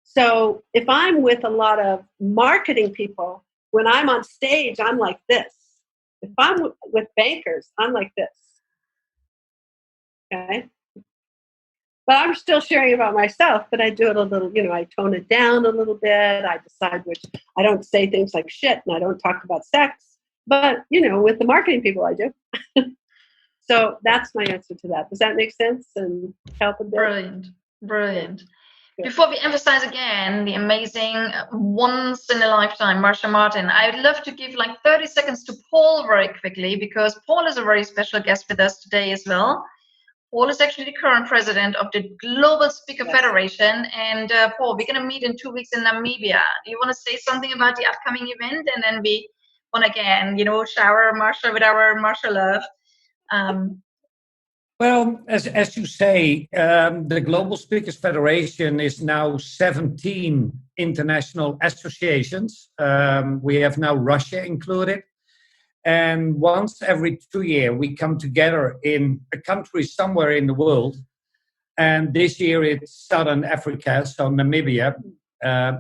So if I'm with a lot of marketing people, when I'm on stage, I'm like this. If I'm with bankers, I'm like this. Okay? But I'm still sharing about myself, but I do it a little, I tone it down a little bit. I decide I don't say things like shit, and I don't talk about sex. But, with the marketing people, I do. So that's my answer to that. Does that make sense and help a bit? Brilliant. Before we emphasize again the amazing once-in-a-lifetime Marcia Martin, I'd love to give 30 seconds to Paul very quickly, because Paul is a very special guest with us today as well. Paul is actually the current president of the Global Speaker Federation. And Paul, we're going to meet in 2 weeks in Namibia. Do you want to say something about the upcoming event, and then we one again, shower Marcia with our Marcia love. Well, as you say, the Global Speakers Federation is now 17 international associations. We have now Russia included. And once every 2 years, we come together in a country somewhere in the world. And this year it's Southern Africa, so Namibia.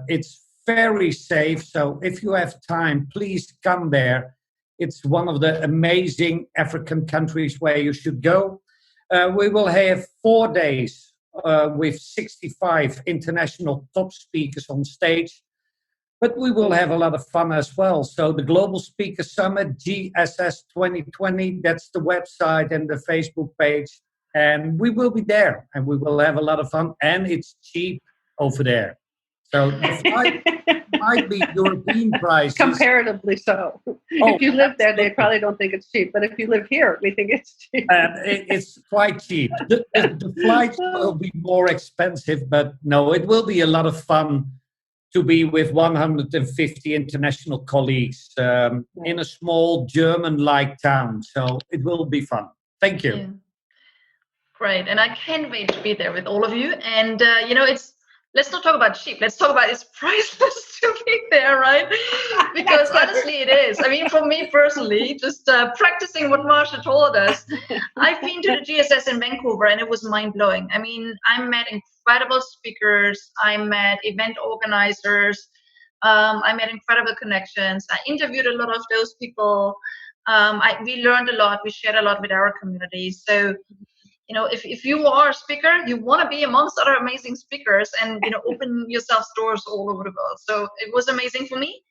It's very safe. So if you have time, please come there. It's one of the amazing African countries where you should go. We will have 4 days with 65 international top speakers on stage. But we will have a lot of fun as well. So the Global Speaker Summit, GSS 2020, that's the website and the Facebook page. And we will be there and we will have a lot of fun. And it's cheap over there. So the flight might be European prices. Comparatively so. If you live there, they probably don't think it's cheap. But if you live here, we think it's cheap. It's quite cheap. The flights will be more expensive, but no, it will be a lot of fun to be with 150 international colleagues in a small German-like town. So it will be fun. Thank you. Yeah. Great. And I can't wait to be there with all of you. And, let's not talk about cheap. Let's talk about it's priceless to be there, right? Because honestly, it is. I mean, for me personally, just practicing what Marcia told us, I've been to the GSS in Vancouver and it was mind-blowing. I mean, I met incredible speakers. I met event organizers. I met incredible connections. I interviewed a lot of those people. We learned a lot. We shared a lot with our community. So, if you are a speaker, you want to be amongst other amazing speakers and, open yourself doors all over the world. So it was amazing for me.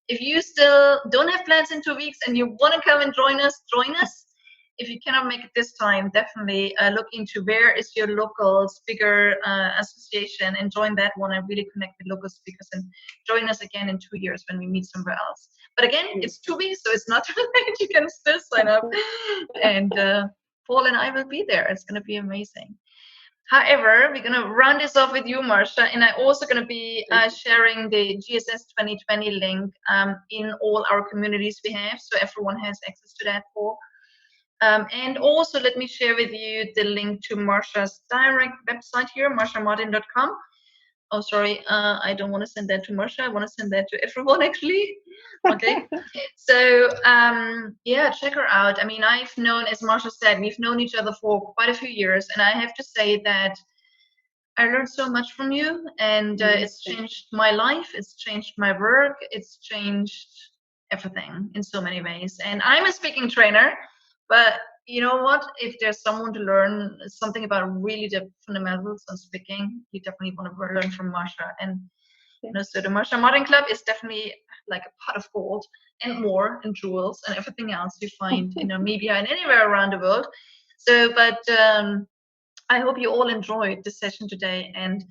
If you still don't have plans in 2 weeks and you want to come and join us, join us. If you cannot make it this time, definitely look into where is your local speaker association and join that one and really connect with local speakers and join us again in 2 years when we meet somewhere else. But again, it's 2 weeks, so it's not too late. You can still sign up. And Paul and I will be there. It's going to be amazing. However, we're going to round this off with you, Marcia, and I'm also going to be sharing the GSS 2020 link in all our communities we have, so everyone has access to that, Paul. And also, let me share with you the link to Marcia's direct website here, marciamartin.com. Oh, sorry, I don't want to send that to Marcia. I want to send that to everyone, actually. Okay. So, check her out. I mean, I've known, as Marcia said, we've known each other for quite a few years. And I have to say that I learned so much from you. And it's changed my life. It's changed my work. It's changed everything in so many ways. And I'm a speaking trainer. But you know what? If there's someone to learn something about really the fundamentals on speaking, you definitely want to learn from Marcia. And so the Marcia Martin Club is definitely like a pot of gold and more, and jewels and everything else you find in Namibia and anywhere around the world. So, but I hope you all enjoyed this session today, and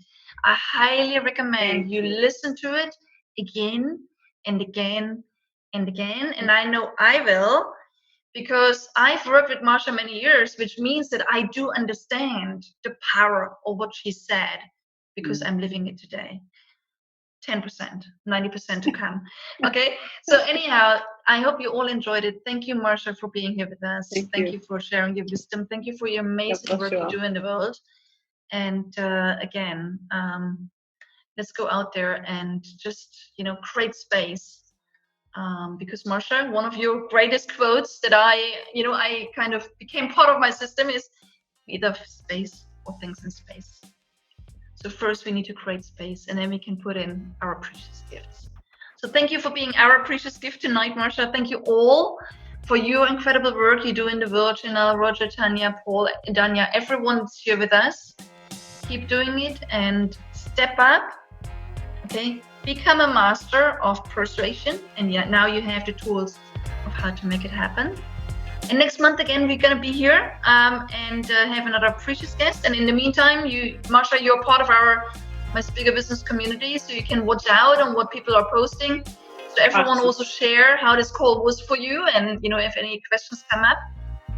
I highly recommend you listen to it again and again and again. And I know I will. Because I've worked with Marcia many years, which means that I do understand the power of what she said, because I'm living it today. 10%, 90% to come. Okay, so anyhow, I hope you all enjoyed it. Thank you, Marcia, for being here with us. Thank you for sharing your wisdom. Thank you for your amazing work you do in the world. And again, let's go out there and just, create space. Because Marcia, one of your greatest quotes that I kind of became part of my system is either space or things in space. So first we need to create space, and then we can put in our precious gifts. So thank you for being our precious gift tonight, Marcia. Thank you all for your incredible work you do in the world. Janelle, Roger, Tanya, Paul, Danya, everyone's here with us. Keep doing it and step up. Okay. Become a master of persuasion, and now you have the tools of how to make it happen. And next month again, we're going to be here and have another precious guest. And in the meantime, Marcia, you're part of my speaker business community, so you can watch out on what people are posting. So everyone also share how this call was for you, and if any questions come up,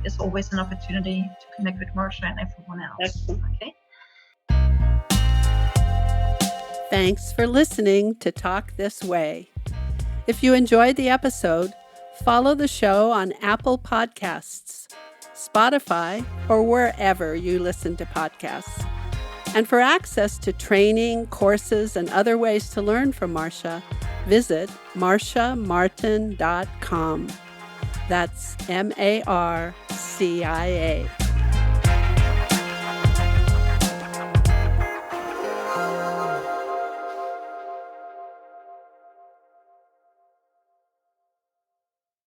there's always an opportunity to connect with Marcia and everyone else. Excellent. Okay. Thanks for listening to Talk This Way. If you enjoyed the episode, Follow the show on Apple Podcasts, Spotify, or wherever you listen to podcasts. And for access to training, courses, and other ways to learn from Marcia, visit marciamartin.com. That's MARCIA.